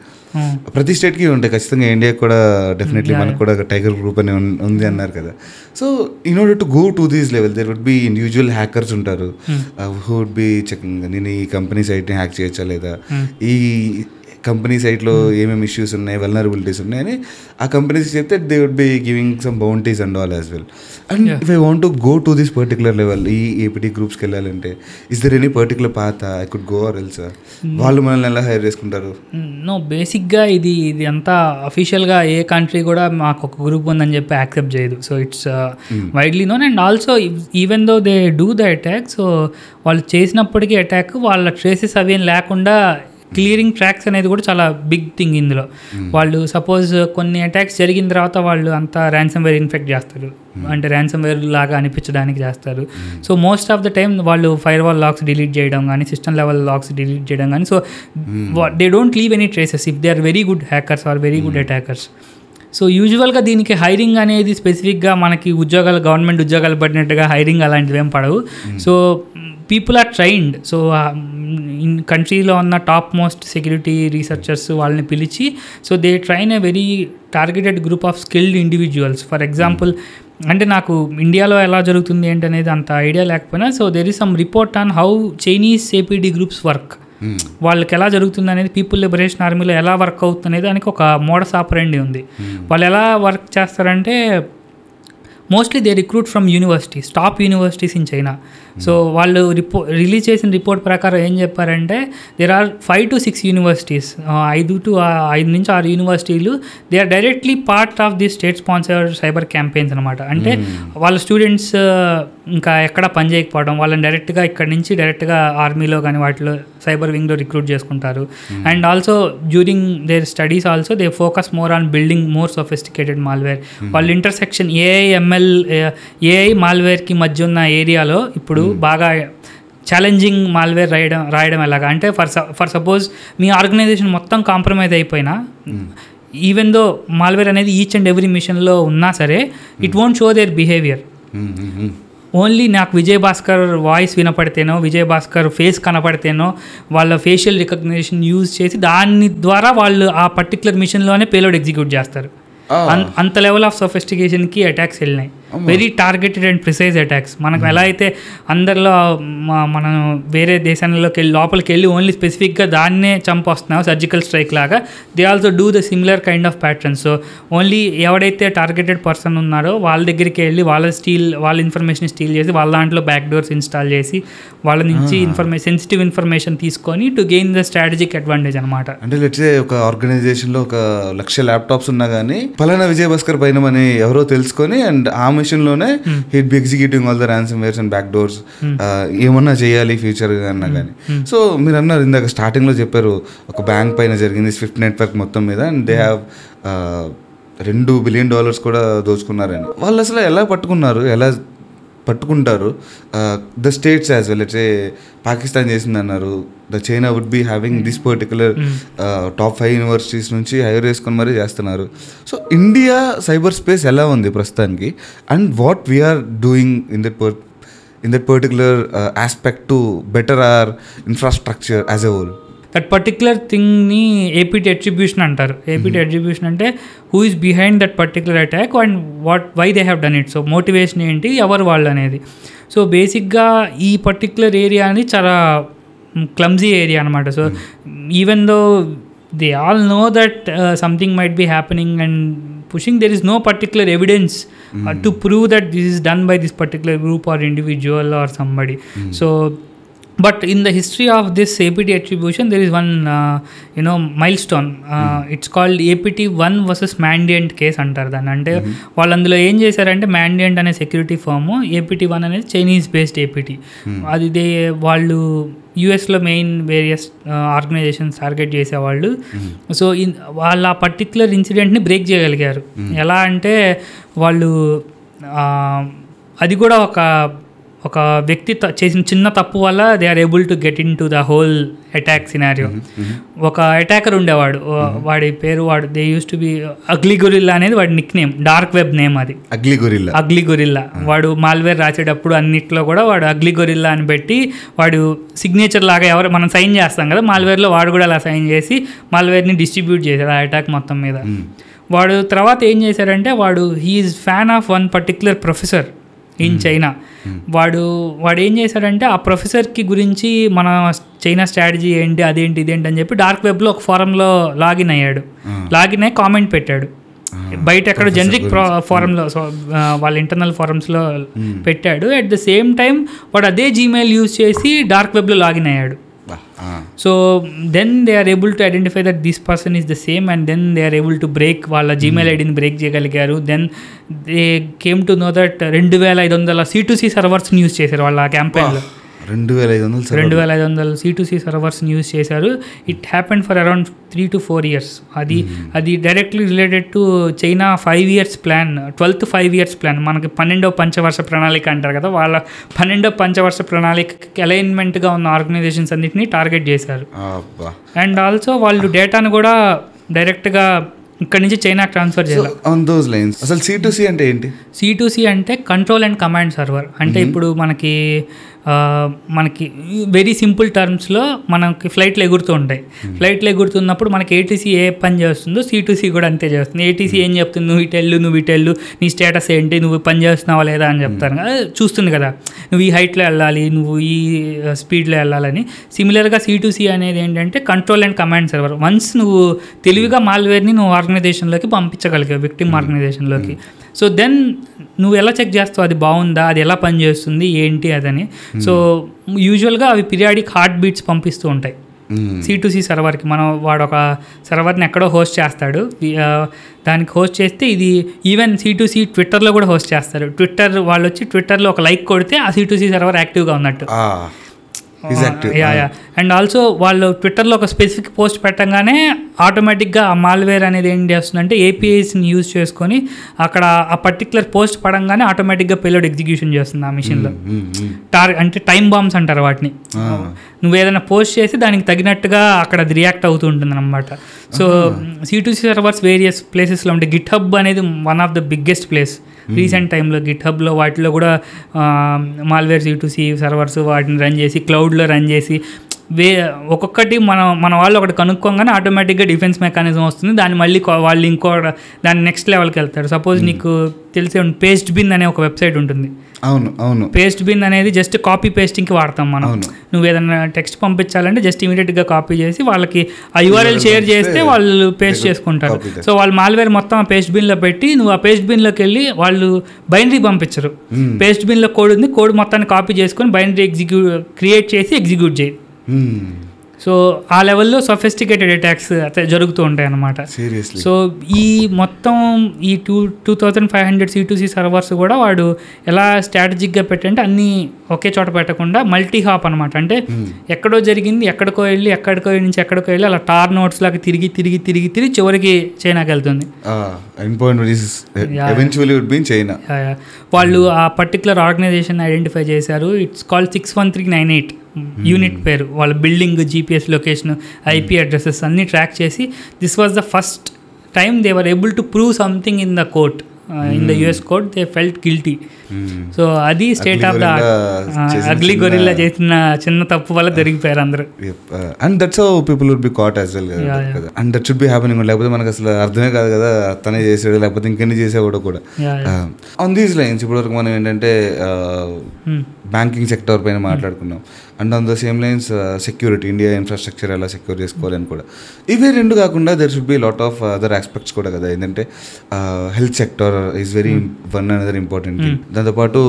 ప్రతి స్టేట్కి ఉంటాయి ఖచ్చితంగా. ఇండియాకి కూడా డెఫినెట్లీ మనకు కూడా టైగర్ గ్రూప్ అని ఉంది అన్నారు కదా. So in order to go to these level there would be individual hackers ఉంటారు హూ వుడ్ బి చెకింగ్ నేను ఈ కంపెనీ సైట్ని హ్యాక్ చేయొచ్చా లేదా, ఈ కంపెనీ సైట్లో ఏమేమి ఇష్యూస్ ఉన్నాయి, వల్నరబిలిటీస్ ఉన్నాయని ఆ కంపెనీస్ చెప్తే they would be giving some bounties and all as well. And if I want to go to this particular level, ఈ ఏపీటీ గ్రూప్స్కి వెళ్ళాలంటే is there any particular path I could go or else? వాళ్ళు మనల్ని ఎలా హైర్ చేసుకుంటారు? నో, బేసిక్గా ఇది అంతా అఫీషియల్గా ఏ కంట్రీ కూడా మాకు ఒక గ్రూప్ ఉందని చెప్పి యాక్సెప్ట్ చేయదు. So it's widely known. And also even though they do the attack, so వాళ్ళు చేసినప్పటికీ అటాక్ వాళ్ళ ట్రేసెస్ అవి ఏం లేకుండా క్లియరింగ్ ట్రాక్స్ అనేది కూడా చాలా బిగ్ థింగ్ ఇందులో. వాళ్ళు సపోజ్ కొన్ని అటాక్స్ జరిగిన తర్వాత వాళ్ళు అంతా ర్యాన్సమ్వేర్ ఇన్ఫెక్ట్ చేస్తారు, అంటే ర్యాన్సమ్వేర్ లాగా అనిపించడానికి చేస్తారు. So most of the time వాళ్ళు ఫైర్ వాల్ లాక్స్ డిలీట్ చేయడం కానీ, సిస్టమ్ లెవెల్ లాక్స్ డిలీట్ చేయడం కానీ, so they don't leave any traces if they are very good hackers are very good attackers. So యూజువల్గా దీనికి హైరింగ్ అనేది స్పెసిఫిక్గా మనకి గవర్నమెంట్ ఉద్యోగాలు పడినట్టుగా హైరింగ్ అలాంటివి ఏం పడవు. So people are trained. So in కంట్రీలో ఉన్న టాప్ మోస్ట్ సెక్యూరిటీ రీసెర్చర్స్ వాళ్ళని పిలిచి, so they train a very targeted group of skilled individuals. For example, అంటే నాకు ఇండియాలో ఎలా జరుగుతుంది ఏంటనేది అంత ఐడియా లేకపోయినా, so there is some report on how Chinese APT groups work. వాళ్ళకి ఎలా జరుగుతుంది అనేది, పీపుల్ లిబరేషన్ ఆర్మీలో ఎలా వర్క్ అవుతుంది అనేది దానికి ఒక మోడస్ ఆపరెండి ఉంది. వాళ్ళు ఎలా వర్క్ చేస్తారంటే mostly they recruit from universities, top universities in China. So వాళ్ళు రిలీజ్ చేసిన రిపోర్ట్ ప్రకారం ఏం చెప్పారంటే దేర్ ఆర్ 5 to 6 యూనివర్సిటీస్, 5 నుంచి 6 యూనివర్సిటీలు they are directly part of the state sponsored cyber campaigns అనమాట. అంటే వాళ్ళ స్టూడెంట్స్ ఇంకా ఎక్కడ పని చేయకపోవడం, వాళ్ళని డైరెక్ట్గా ఇక్కడ నుంచి డైరెక్ట్గా ఆర్మీలో కానీ వాటిలో సైబర్ వింగ్లో రిక్రూట్ చేసుకుంటారు. And also during their studies also they focus more on building more sophisticated malware. వాళ్ళు ఇంటర్సెక్షన్ ఏఐ మాల్వేర్కి మధ్య ఉన్న ఏరియాలో ఇప్పుడు బాగా ఛాలెంజింగ్ మాల్వేర్ రాయడం ఎలాగా అంటే, ఫర్ సపోజ్ మీ ఆర్గనైజేషన్ మొత్తం కాంప్రమైజ్ అయిపోయినా, ఈవెన్ దో మాల్వేర్ అనేది ఈచ్ అండ్ ఎవ్రీ మిషన్లో ఉన్నా సరే, it won't show their behaviour. Only నాకు విజయ్ భాస్కర్ వాయిస్ వినపడితేనో, విజయ్ భాస్కర్ ఫేస్ కనపడితేనో, వాళ్ళ ఫేషియల్ రికగ్నిషన్ యూజ్ చేసి దాని ద్వారా వాళ్ళు ఆ పర్టికులర్ మిషన్లోనే పేలోడ్ ఎగ్జిక్యూట్ చేస్తారు. అంత లెవెల్ ఆఫ్ సొఫిస్టికేషన్కి అటాక్స్ వెళ్ళినాయి. Very targeted and precise attacks. మనకు ఎలా అయితే అందరిలో మనం వేరే దేశాలలోకి లోపలికి వెళ్ళి ఓన్లీ స్పెసిఫిక్గా దాన్నే చంపొస్తున్నాం సర్జికల్ స్ట్రైక్ లాగా, they also do the similar kind of patterns. So only ఎవడైతే టార్గెటెడ్ పర్సన్ ఉన్నారో వాళ్ళ దగ్గరికి వెళ్ళి వాళ్ళ ఇన్ఫర్మేషన్ స్టీల్ చేసి వాళ్ళ దాంట్లో బ్యాక్ డోర్స్ ఇన్స్టాల్ చేసి వాళ్ళ నుంచి సెన్సిటివ్ ఇన్ఫర్మేషన్ తీసుకొని to gain the strategic advantage అనమాట. అంటే లెట్స్ సే ఒక ఆర్గనైజేషన్లో 1,00,000 ల్యాప్టాప్స్ ఉన్నా కానీ పలానా విజయ్ భాస్కర్ పైన అని ఎవరో తెలుసుకొని అండ్ ఆ మిషన్లోనే hit be executing all the ransomwares and back doors ఏమన్నా చేయాలి ఫ్యూచర్ అన్నా కానీ. సో మీరు అన్నారు ఇందాక స్టార్టింగ్లో చెప్పారు ఒక బ్యాంక్ పైన జరిగింది స్విఫ్ట్ నెట్వర్క్ మొత్తం మీద, అండ్ దే హ్యావ్ $2 billion కూడా దోచుకున్నారని. వాళ్ళు అసలు ఎలా పట్టుకుంటారు? The states as well, let's say Pakistan చేసింది అన్నారు, the China would be having this particular top 5 universities నుంచి హైర్ చేసుకొని మరీ చేస్తున్నారు. సో ఇండియా సైబర్ స్పేస్ ఎలా ఉంది ప్రస్తుతానికి, and what we're doing in that particular aspect to better our infrastructure as a whole? That particular థింగ్ని ఏపీటీ అట్రిబ్యూషన్ అంటారు. ఏపీటీ అట్రిబ్యూషన్ అంటే who is behind that particular attack and why they have done it. So motivation ఏంటి, ఎవరు వాళ్ళు అనేది. సో బేసిక్గా ఈ పర్టికులర్ ఏరియా అనేది చాలా క్లమ్జీ ఏరియా అనమాట. So even though they all know that something might be happening and pushing, there is no particular evidence to prove that this is done by this particular group or individual or somebody. So but in the history of this APT attribution there is one milestone. It's called APT1 versus Mandiant case అంటారు దాన్ని. అంటే వాళ్ళు అందులో ఏం చేశారంటే Mandiant అనే సెక్యూరిటీ ఫర్మ్, APT1 అనేది చైనీస్ బేస్డ్ APT. అది వాళ్ళు యూఎస్లో మెయిన్ వేరియస్ ఆర్గనైజేషన్స్ టార్గెట్ చేసేవాళ్ళు. సో వాళ్ళ ఆ పర్టిక్యులర్ ఇన్సిడెంట్ని బ్రేక్ చేయగలిగారు. ఎలా అంటే వాళ్ళు అది కూడా ఒక ఒక వ్యక్తి చేసిన చిన్న తప్పు వల్ల they are able to get in to the whole attack scenario. ఒక అటాకర్ ఉండేవాడు, వాడి పేరు they use to be ugly gorilla అనేది వాడి Nick name, dark web name అది, అగ్లీ గొరిల్లా. వాడు మాల్వేర్ రాసేటప్పుడు అన్నిట్లో కూడా వాడు అగ్లీ గొరిల్లా అని పెట్టి వాడు సిగ్నేచర్ లాగా ఎవరు మనం సైన్ చేస్తాం కదా, మాల్వేర్లో వాడు కూడా అలా సైన్ చేసి మాల్వేర్ని డిస్ట్రిబ్యూట్ చేశాడు ఆ అటాక్ మొత్తం మీద. వాడు తర్వాత ఏం చేశాడంటే వాడు he is fan of one particular professor in China. వాడు ఏం చేశాడంటే ఆ ప్రొఫెసర్కి గురించి మన చైనా స్ట్రాటజీ ఏంటి అదేంటి ఇదేంటి అని చెప్పి డార్క్ వెబ్లో ఒక ఫోరంలో లాగిన్ అయ్యాడు. లాగిన్ అయ్యి కామెంట్ పెట్టాడు. బయట ఎక్కడ జనరిక్ ఫోరంలో వాళ్ళ ఇంటర్నల్ ఫోరమ్స్లో పెట్టాడు. అట్ ద సేమ్ టైం వాడు అదే జీమెయిల్ యూజ్ చేసి డార్క్ వెబ్లో లాగిన్ అయ్యాడు. So then they are able to identify that this person is the same and then they are able to break వాళ్ళ జీమెయిల్ ఐడిని బ్రేక్ చేయగలిగారు. Then they came to know that 2500 C2C సర్వర్స్ని యూజ్ చేశారు వాళ్ళ క్యాంపెయిన్లో. 2500 C2C సర్వర్స్ని యూజ్ చేశారు. It happened for around 3 to 4 years. అది directly related to China 5 years plan, 12th 5 years plan. మనకి 12వ పంచవర్ష ప్రణాళిక అంటారు కదా, వాళ్ళ 12వ పంచవర్ష ప్రణాళికకి అలైన్మెంట్గా ఉన్న ఆర్గనైజేషన్స్ అన్నింటినీ టార్గెట్ చేశారు. అండ్ ఆల్సో వాళ్ళు డేటాను కూడా డైరెక్ట్గా ఇక్కడ నుంచి చైనాకి ట్రాన్స్ఫర్ చేయాలి. అసలు C2C అంటే ఏంటి? C2C అంటే కంట్రోల్ అండ్ కమాండ్ సర్వర్. అంటే ఇప్పుడు మనకి వెరీ సింపుల్ టర్మ్స్లో మనకి ఫ్లైట్లు ఎగురుతూ ఉంటాయి. ఫ్లైట్లు ఎగురుతున్నప్పుడు మనకి ATC ఏ పని చేస్తుందో C2C కూడా అంతే చేస్తుంది. ATC ఏం చెప్తుంది, నువ్వు ఇటెళ్ళు, నీ స్టేటస్ ఏంటి, నువ్వు పని చేస్తున్నావా లేదా అని చెప్తారు కదా, చూస్తుంది కదా, నువ్వు ఈ హైట్లో వెళ్ళాలి, నువ్వు ఈ స్పీడ్లో వెళ్ళాలని. సిమిలర్గా C2C అనేది ఏంటంటే control and command server. Once నువ్వు తెలివిగా మాల్వేర్ని నువ్వు ఆర్గనైజేషన్లోకి పంపించగలిగావు, విక్టిమ్ ఆర్గనైజేషన్లోకి. సో దెన్ నువ్వు ఎలా చెక్ చేస్తావు అది బాగుందా, అది ఎలా పనిచేస్తుంది ఏంటి అదని. సో యూజువల్గా అవి పీరియాడిక్ హార్ట్ బీట్స్ పంపిస్తూ ఉంటాయి C2C సర్వర్కి. వాడు ఒక సర్వర్ని ఎక్కడో హోస్ట్ చేస్తాడు, దానికి హోస్ట్ చేస్తే ఇది ఈవెన్ C2C ట్విట్టర్లో కూడా హోస్ట్ చేస్తారు. వాళ్ళు వచ్చి ట్విట్టర్లో ఒక లైక్ కొడితే ఆ C2C సర్వర్ యాక్టివ్గా ఉన్నట్టు. అండ్ ఆల్సో వాళ్ళు ట్విట్టర్లో ఒక స్పెసిఫిక్ పోస్ట్ పెట్టగానే ఆటోమేటిక్గా ఆ మాల్వేర్ అనేది ఏం చేస్తుందంటే APIస్ని యూజ్ చేసుకొని అక్కడ ఆ పర్టికులర్ పోస్ట్ పడంగానే ఆటోమేటిక్గా పేలోడ్ ఎగ్జిక్యూషన్ చేస్తుంది ఆ మిషన్లో. అంటే టైం బాంబ్స్ అంటారు వాటిని. నువ్వు ఏదైనా పోస్ట్ చేసి దానికి తగినట్టుగా అక్కడ అది రియాక్ట్ అవుతూ ఉంటుంది అనమాట. సో C2C సర్వర్స్ వేరియస్ ప్లేసెస్లో ఉంటాయి. గిట్హబ్ అనేది one of the biggest place. Recent టైంలో గిట్హబ్లో వాటిలో కూడా మాల్వేర్ C2C సర్వర్స్ వాటిని రన్ చేసి క్లౌడ్లో రన్ చేసి ఒక్కొక్కటి మన వాళ్ళు ఒకటి కనుక్కోగానే ఆటోమేటిక్గా డిఫెన్స్ మెకానిజం వస్తుంది. దాన్ని మళ్ళీ వాళ్ళు దాని నెక్స్ట్ లెవెల్కి వెళ్తారు. సపోజ్ నీకు తెలిసే పేస్ట్ బిన్ అనే ఒక వెబ్సైట్ ఉంటుంది. అవును. పేస్ట్ బిన్ అనేది జస్ట్ కాపీ పేస్టింగ్కి వాడతాం మనం. నువ్వు ఏదైనా టెక్స్ట్ పంపించాలంటే జస్ట్ ఇమీడియట్గా కాపీ చేసి వాళ్ళకి ఆ URL షేర్ చేస్తే వాళ్ళు పేస్ట్ చేసుకుంటారు. సో వాళ్ళు మాల్వేర్ మొత్తం ఆ పేస్ట్ బిన్లో పెట్టి నువ్వు ఆ పేస్ట్ బిన్లోకి వెళ్ళి వాళ్ళు బైనరీ పంపించరు. పేస్ట్ బిన్లో కోడ్ ఉంది, కోడ్ మొత్తాన్ని కాపీ చేసుకొని బైనరీ క్రియేట్ చేసి ఎగ్జిక్యూట్ చేయి. సో ఆ లెవెల్లో సొఫిస్టికేటెడ్ అటాక్స్ జరుగుతూ ఉంటాయి అన్నమాట. సో ఈ మొత్తం ఈ 2500 C2C సర్వర్స్ కూడా వాడు ఎలా స్ట్రాటజిక్గా పెట్టంటే అన్నీ ఒకే చోట పెట్టకుండా మల్టీ హాప్ అనమాట. అంటే ఎక్కడో జరిగింది ఎక్కడికో వెళ్ళి అలా టార్ నోట్స్ లాగా తిరిగి చివరికి చైనాకి వెళ్తుంది. వాళ్ళు ఆ పర్టికులర్ ఆర్గనైజేషన్ ఐడెంటిఫై చేశారు. ఇట్స్ కాల్డ్ 61398 యూనిట్ పేరు. వాళ్ళ building, GPS location, IP addresses అన్నీ ట్రాక్ చేసి this was the first time they were able to prove something in the court. In the US court they felt guilty. So అది state of the ugly gorilla చేసిన చిన్న తప్పు వల్ల దొరికిపోయారు అందరూ. And that's how people would be caught as well. And that should be happening. లేకపోతే మనకు అసలు అర్థమే కాదు కదా తనే చేసాడు లేకపోతే ఇంకెన్ని చేసేవాడు కూడా. ఆన్ దీస్ లైన్స్ ఇప్పటివరకు మనం ఏంటంటే బ్యాంకింగ్ సెక్టర్ పైన మాట్లాడుకున్నాం. And on the same lines security, India infrastructure ఎలా సెక్యూర్ చేసుకోవాలని కూడా. ఇవే రెండు కాకుండా there should be lot of other aspects కూడా కదా. ఏంటంటే health sector is very one another important thing. దాంతోపాటు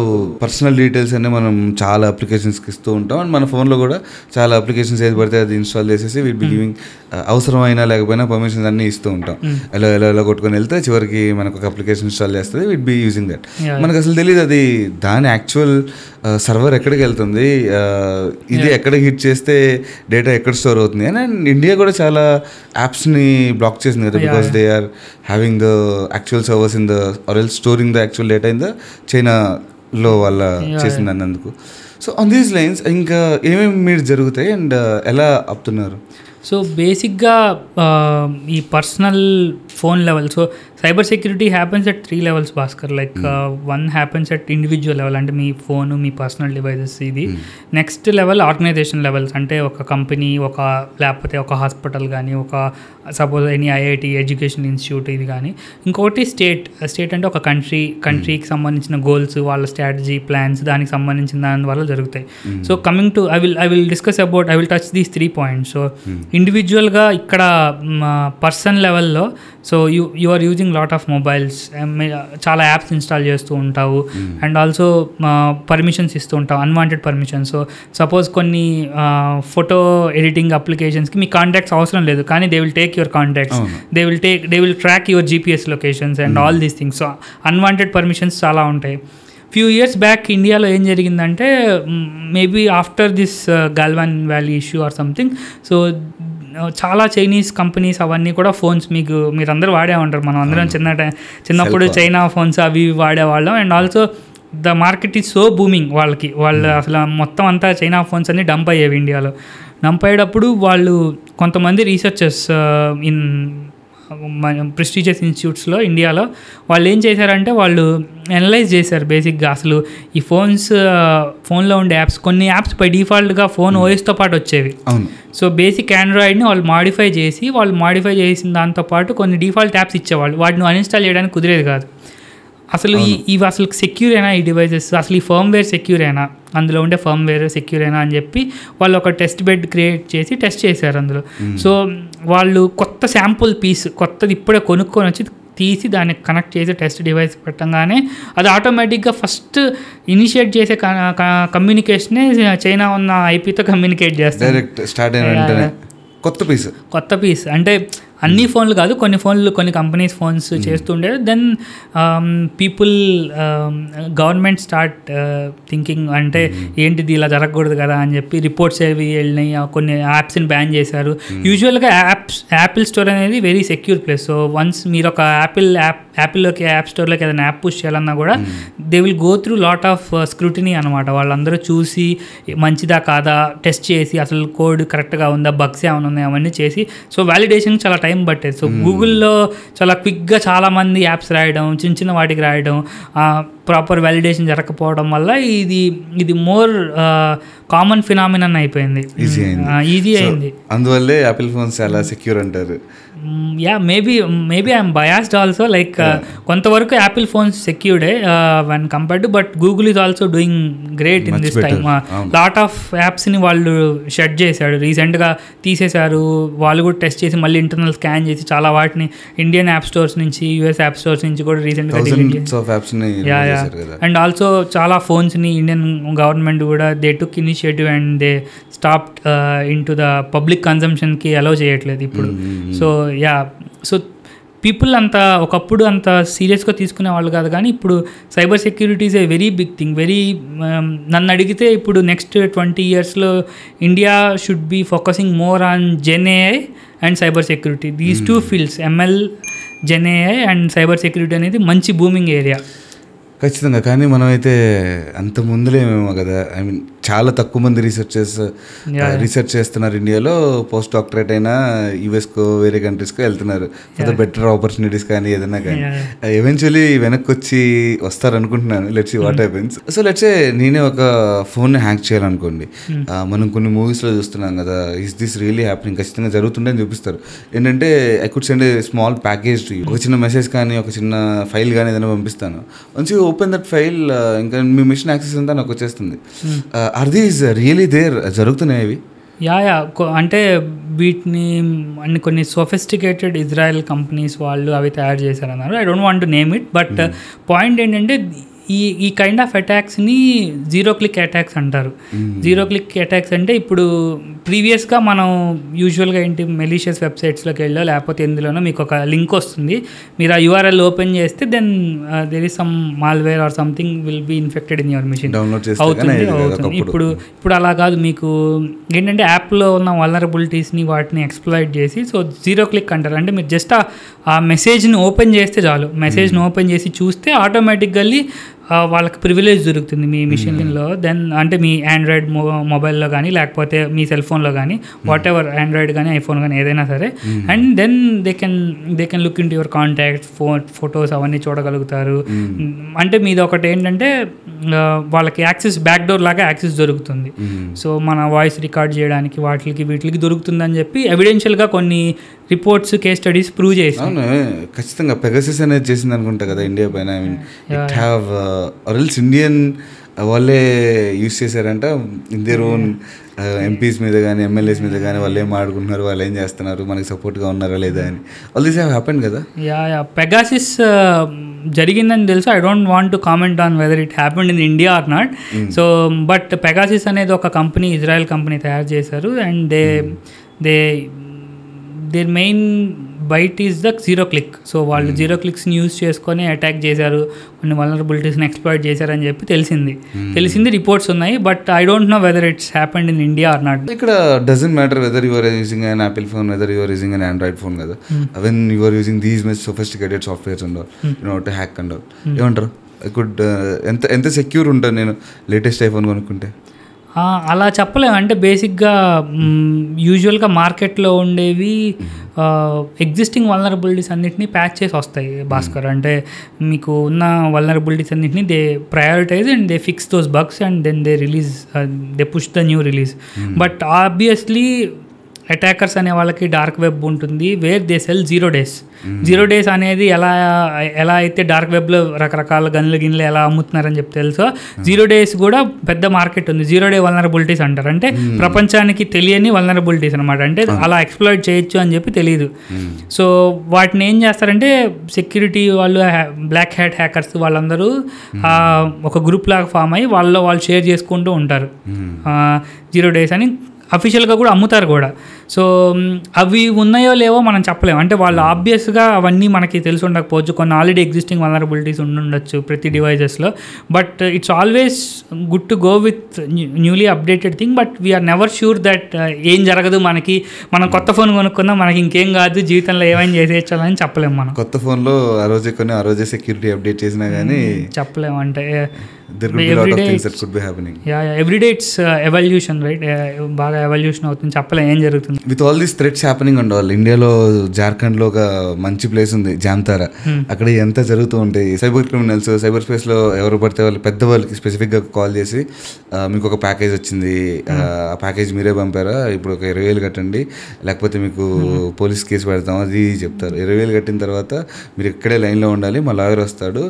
పర్సనల్ డీటెయిల్స్ అన్నీ మనం చాలా అప్లికేషన్స్కి ఇస్తూ ఉంటాం. అండ్ మన ఫోన్లో కూడా చాలా అప్లికేషన్స్ ఏది పడితే అది ఇన్స్టాల్ చేసేసి వీట్ బి గివింగ్ అవసరమైనా లేకపోయినా పర్మిషన్స్ అన్నీ ఇస్తూ ఉంటాం. ఎలా కొట్టుకొని వెళ్తే చివరికి మనకు ఒక అప్లికేషన్ ఇన్స్టాల్ చేస్తుంది, వీట్ బి యూజింగ్ దట్. మనకు అసలు తెలియదు అది దాని యాక్చువల్ సర్వర్ ఎక్కడికి వెళ్తుంది, ఇది ఎక్కడ హిట్ చేస్తే డేటా ఎక్కడ స్టోర్ అవుతుంది అని. అండ్ ఇండియా కూడా చాలా యాప్స్ని బ్లాక్ చేసింది కదా, because they are having the actual servers in the or else storing the actual data in the China లో వాళ్ళ చేసిందన్నందుకు. సో ఆన్ దీస్ లైన్స్ ఇంకా ఏమేమి మీరు జరుగుతాయి అండ్ ఎలా ఆపుతున్నారు? సో బేసిక్గా ఈ personal phone level, so cyber security happens at 3 levels Bhaskar. Like one happens at individual level, అంటే మీ ఫోను, మీ పర్సనల్ డివైజెస్ ఇది. నెక్స్ట్ లెవెల్ ఆర్గనైజేషన్ లెవెల్స్, అంటే ఒక కంపెనీ, లేకపోతే ఒక హాస్పిటల్ కానీ, ఒక suppose any IIT education institute ఇది కానీ. ఇంకొకటి స్టేట్ అంటే ఒక కంట్రీకి సంబంధించిన గోల్స్, వాళ్ళ స్ట్రాటజీ ప్లాన్స్, దానికి సంబంధించిన దాని వల్ల జరుగుతాయి. So coming to I will discuss about, I will touch these 3 points. So ఇండివిజువల్గా ఇక్కడ పర్సన్ లెవెల్లో, so you are using lot of mobiles, చాలా యాప్స్ ఇన్స్టాల్ చేస్తూ ఉంటావు అండ్ ఆల్సో పర్మిషన్స్ ఇస్తూ ఉంటావు, అన్వాంటెడ్ పర్మిషన్స్. సో సపోజ్ కొన్ని ఫోటో ఎడిటింగ్ అప్లికేషన్స్కి మీ కాంటాక్ట్స్ అవసరం లేదు, కానీ they will take your contacts, they will track your GPS locations and all these things. So unwanted permissions చాలా ఉంటాయి. ఫ్యూ ఇయర్స్ బ్యాక్ ఇండియాలో ఏం జరిగిందంటే, maybe after this Galwan valley issue or something, so చాలా చైనీస్ కంపెనీస్ అవన్నీ కూడా ఫోన్స్, మీరందరూ వాడే ఉంటారు, మనం అందరం చిన్నప్పుడు చైనా ఫోన్స్ అవి వాడేవాళ్ళం. And also the market is so booming, వాళ్ళు అసలు మొత్తం అంతా చైనా ఫోన్స్ అన్ని డంప్ అయ్యేవి ఇండియాలో. డంప్ అయ్యేటప్పుడు వాళ్ళు కొంతమంది రీసెర్చర్స్ ఇన్ ప్రెస్టీజియస్ ఇన్స్టిట్యూట్స్లో ఇండియాలో వాళ్ళు ఏం చేశారంటే, వాళ్ళు అనలైజ్ చేశారు బేసిక్గా అసలు ఈ ఫోన్లో ఉండే యాప్స్, కొన్ని యాప్స్ బై డిఫాల్ట్గా ఫోన్ ఓఎస్తో పాటు వచ్చేవి. సో బేసిక్ ఆండ్రాయిడ్ని వాళ్ళు మాడిఫై చేసిన దాంతోపాటు కొన్ని డిఫాల్ట్ యాప్స్ ఇచ్చేవాళ్ళు, వాటిని అన్ఇన్స్టాల్ చేయడానికి కుదిరేది కాదు. అసలు ఇవి అసలు సెక్యూర్ అయినా ఈ డివైజెస్, అసలు ఈ ఫర్మ్వేర్ సెక్యూర్ అయినా, అందులో ఉండే ఫర్మ్వేర్ సెక్యూర్ అయినా అని చెప్పి వాళ్ళు ఒక టెస్ట్ బెడ్ క్రియేట్ చేసి టెస్ట్ చేశారు అందులో. సో వాళ్ళు కొత్త శాంపుల్ పీస్, కొత్తది ఇప్పుడే కొనుక్కొని వచ్చి తీసి దాన్ని కనెక్ట్ చేసి టెస్ట్ డివైస్ పెట్టంగానే అది ఆటోమేటిక్గా ఫస్ట్ ఇనిషియేట్ చేసే కమ్యూనికేషనే చైనా ఉన్న ఐపీతో కమ్యూనికేట్ చేస్తారు. కొత్త పీస్ అంటే అన్ని ఫోన్లు కాదు, కొన్ని కంపెనీస్ ఫోన్స్ చేస్తుండేది. దెన్ గవర్నమెంట్ స్టార్ట్ థింకింగ్, అంటే ఏంటిది ఇలా జరగకూడదు కదా అని చెప్పి రిపోర్ట్స్ ఏవి వెళ్ళినాయి, కొన్ని యాప్స్ని బ్యాన్ చేశారు. యూజువల్గా యాపిల్ స్టోర్ అనేది very secure place. So once మీరు ఒక యాపిల్లోకి యాప్ స్టోర్లోకి ఏదైనా యాప్ పుష్ చేయాలన్నా కూడా they will go through lot of scrutiny అనమాట. వాళ్ళందరూ చూసి మంచిదా కాదా టెస్ట్ చేసి, అసలు కోడ్ కరెక్ట్గా ఉందా, బగ్స్ ఏమైనా ఉన్నాయి అవన్నీ చేసి, సో వ్యాలిడేషన్ చాలా టైం పట్టేది. సో గూగుల్లో చాలా క్విక్గా చాలామంది యాప్స్ రాయడం, చిన్న వాటికి రాయడం, ప్రాపర్ వ్యాలిడేషన్ జరగకపోవడం వల్ల ఇది మోర్ కామన్ ఫినామినన్ అయిపోయింది, ఈజీ అయింది. అందువల్లే యాపిల్ ఫోన్స్ చాలా సెక్యూర్ అంటారు. Yeah maybe I'm biased also. Like కొంతవరకు యాపిల్ ఫోన్స్ సెక్యూర్డే when compared to, but Google is also doing great in this time. Lot of యాప్స్ని వాళ్ళు షట్ చేశాడు, రీసెంట్గా తీసేశారు. వాళ్ళు కూడా టెస్ట్ చేసి మళ్ళీ ఇంటర్నల్ స్కాన్ చేసి చాలా వాటిని ఇండియన్ యాప్ స్టోర్స్ నుంచి, యూఎస్ యాప్ స్టోర్స్ నుంచి కూడా రీసెంట్గా అండ్ ఆల్సో చాలా ఫోన్స్ని ఇండియన్ గవర్నమెంట్ కూడా they took initiative and they stopped in to the public కన్సంప్షన్కి అలౌ చేయట్లేదు ఇప్పుడు. సో పీపుల్ ఒకప్పుడు అంత సీరియస్గా తీసుకునే వాళ్ళు కాదు, కానీ ఇప్పుడు cyber security is a very big thing. నన్ను అడిగితే ఇప్పుడు నెక్స్ట్ 20 yearsలో India should be focusing more on GenAI and cyber security. These 2 fields, ML, GenAI and cyber security అనేది మంచి బూమింగ్ ఏరియా. ఖచ్చితంగా. కానీ మనమైతే అంత ముందులేమేమో కదా, ఐ మీన్ చాలా తక్కువ మంది రీసెర్చ్ చేస్తున్నారు ఇండియాలో. పోస్ట్ డాక్టరేట్ అయినా యూఎస్కో వేరే కంట్రీస్కో వెళ్తున్నారు ఫర్ ద బెటర్ ఆపర్చునిటీస్ కానీ ఏదైనా కానీ. ఎవెన్చువలీ వెనక్కి వచ్చి వస్తారు అనుకుంటున్నాను. Let's see what happens. So let's say నేనే ఒక ఫోన్ని హ్యాక్ చేయాలనుకోండి. మనం కొన్ని మూవీస్లో చూస్తున్నాం కదా, ఇస్ దిస్ రియలీ హ్యాపెనింగ్, ఖచ్చితంగా జరుగుతుందని చూపిస్తారు. ఏంటంటే I could send a small package to you, ఒక చిన్న మెసేజ్ కానీ ఒక చిన్న ఫైల్ కానీ ఏదైనా పంపిస్తాను. మంచిగా ఓపెన్ దట్ ఫైల్, ఇంకా మీ మిషన్ యాక్సెస్ అంతా నాకు వచ్చేస్తుంది. ఆర్ దీస్ రియలీ దేర్, జరుగుతున్నాయి? యా అంటే వీటిని కొన్ని సోఫిస్టికేటెడ్ ఇజ్రాయెల్ కంపెనీస్ వాళ్ళు అవి తయారు చేశారన్నారు. I don't want to name it, but point ఏంటంటే ఈ కైండ్ ఆఫ్ అటాక్స్ని జీరో క్లిక్ అటాక్స్ అంటారు. జీరో క్లిక్ అటాక్స్ అంటే ఇప్పుడు ప్రీవియస్గా మనం యూజువల్గా ఏంటి, మెలీషియస్ వెబ్సైట్స్లోకి వెళ్ళో లేకపోతే ఎందులోనో మీకు ఒక లింక్ వస్తుంది, మీరు ఆ URL ఓపెన్ చేస్తే then there is some malware or something will be infected in your machine అవుతుంది. ఇప్పుడు అలా కాదు, మీకు ఏంటంటే యాప్లో ఉన్న వల్నరబిలిటీస్ని వాటిని ఎక్స్ప్లాయిట్ చేసి, సో జీరో క్లిక్ అంటారు. అంటే మీరు జస్ట్ ఆ మెసేజ్ని ఓపెన్ చేస్తే చాలు, మెసేజ్ని ఓపెన్ చేసి చూస్తే ఆటోమేటిక్గా వాళ్ళకి ప్రివిలేజ్ దొరుకుతుంది మీ మిషన్లో. దెన్ అంటే మీ ఆండ్రాయిడ్ మొబైల్లో కానీ లేకపోతే మీ సెల్ ఫోన్లో కానీ వాట్ ఎవర్, ఆండ్రాయిడ్ కానీ ఐఫోన్ కానీ ఏదైనా సరే. And then they can look into your contacts, photos అవన్నీ చూడగలుగుతారు. అంటే మీది ఒకటి ఏంటంటే వాళ్ళకి యాక్సెస్, బ్యాక్ డోర్ లాగా యాక్సెస్ దొరుకుతుంది. సో మన వాయిస్ రికార్డ్ చేయడానికి వీటికి దొరుకుతుందని చెప్పి ఎవిడెన్షియల్గా కొన్ని రిపోర్ట్స్, కేస్ స్టడీస్ ప్రూవ్ చేసి. ఖచ్చితంగా పెగాసస్ అనేది చేసింది అనుకుంటా కదా ఇండియా పైన. I mean it have RLs Indian వాళ్ళే యూజ్ చేశారంట ఇన్ దేర్ ఓన్ ఎంపీస్ మీద కానీ ఎమ్మెల్యేస్ మీద కానీ. వాళ్ళు ఏం ఆడుకుంటున్నారు, వాళ్ళు ఏం చేస్తున్నారు, మనకి సపోర్ట్గా ఉన్నారా లేదా అని. ఆల్ దిస్ హ్యావ్ హ్యాపెన్ కదా. పెగాసిస్ జరిగిందని తెలుసు. I don't want to comment on whether it happened in India or not. So but Pegasus అనేది ఒక కంపెనీ, ఇజ్రాయెల్ కంపెనీ తయారు చేశారు. And their main bait is the zero click. So వాళ్ళు జీరో క్లిక్స్ని యూజ్ చేసుకొని అటాక్ చేశారు, కొన్ని వల్నరబిలిటీస్ని ఎక్స్ప్లాయిట్ చేశారని చెప్పి తెలిసింది రిపోర్ట్స్ ఉన్నాయి. But I don't know whether it's happened in India or not. ఇక్కడ doesn't matter whether you are using an Apple phone, whether you are using an Android phone కదా. When you are using these much sophisticated softwares and all, you know to hack and all. ఏమంటారు, ఎంత సెక్యూర్ ఉంటుంది నేను లేటెస్ట్ ఐఫోన్ కొనుక్కుంటే? అలా చెప్పలేము. అంటే బేసిక్గా యూజువల్గా మార్కెట్లో ఉండేవి ఎగ్జిస్టింగ్ వల్నరబిలిటీస్ అన్నింటినీ ప్యాచ్ చేసి వస్తాయి భాస్కర్. అంటే మీకు ఉన్న వల్నరబిలిటీస్ అన్నింటినీ they prioritize and they fix those bugs and then they push the new release. But obviously attackers అనే వాళ్ళకి డార్క్ వెబ్ ఉంటుంది, where they sell 0 days. 0 days అనేది ఎలా అయితే డార్క్ వెబ్లో రకరకాల గిన్నెలు ఎలా అమ్ముతున్నారని చెప్పి తెలుసో, 0 days కూడా పెద్ద మార్కెట్ ఉంది. 0 day వల్నరబిలిటీస్ అంటారు. అంటే ప్రపంచానికి తెలియని వల్నరబిలిటీస్ అనమాట. అంటే అలా ఎక్స్ప్లాయిట్ చేయొచ్చు అని చెప్పి తెలియదు. సో వాటిని ఏం చేస్తారంటే సెక్యూరిటీ వాళ్ళు, బ్లాక్ హ్యాట్ హ్యాకర్స్ వాళ్ళందరూ ఒక గ్రూప్ లాగా ఫామ్ అయ్యి వాళ్ళు షేర్ చేసుకుంటూ ఉంటారు. 0 days అని అఫీషియల్గా కూడా అమ్ముతారు కూడా. సో అవి ఉన్నాయో లేవో మనం చెప్పలేము. అంటే వాళ్ళు ఆబ్వియస్గా అవన్నీ మనకి తెలిసి ఉండకపోవచ్చు, కొన్ని ఆల్రెడీ ఎగ్జిస్టింగ్ వల్నరబిలిటీస్ ఉండొచ్చు ప్రతి డివైజెస్లో. But it's always good to go with newly updated thing. But we're never sure that ఏం జరగదు, మనం కొత్త ఫోన్ కొనుక్కుందాం, మనకి ఇంకేం కాదు, జీవితంలో ఏమైనా చేసేయాలని చెప్పలేము. మనం కొత్త ఫోన్లో ఆ రోజే సెక్యూరిటీ అప్డేట్ చేసినా కానీ చెప్పలేము. అంటే ఎవ్రీడే ఇట్స్ ఎవల్యూషన్, రైట్? బాగా ఎవల్యూషన్ అవుతుంది, చెప్పలేం ఏం జరుగుతుంది. With all these threats happening and all, ఇండియాలో జార్ఖండ్లో ఒక మంచి ప్లేస్ ఉంది జామ్తారా. అక్కడ ఎంత జరుగుతూ ఉంటాయి. సైబర్ క్రిమినల్స్ సైబర్ స్పేస్లో ఎవరు పడితే వాళ్ళు పెద్దవాళ్ళకి స్పెసిఫిక్గా కాల్ చేసి మీకు ఒక ప్యాకేజ్ వచ్చింది, ఆ ప్యాకేజ్ మీరే పంపారా, ఇప్పుడు ఒక 20,000 కట్టండి లేకపోతే మీకు పోలీస్ కేసు పెడతాం అది చెప్తారు. 20,000 కట్టిన తర్వాత మీరు ఇక్కడే లైన్లో ఉండాలి, మా లాయర్ వస్తాడు,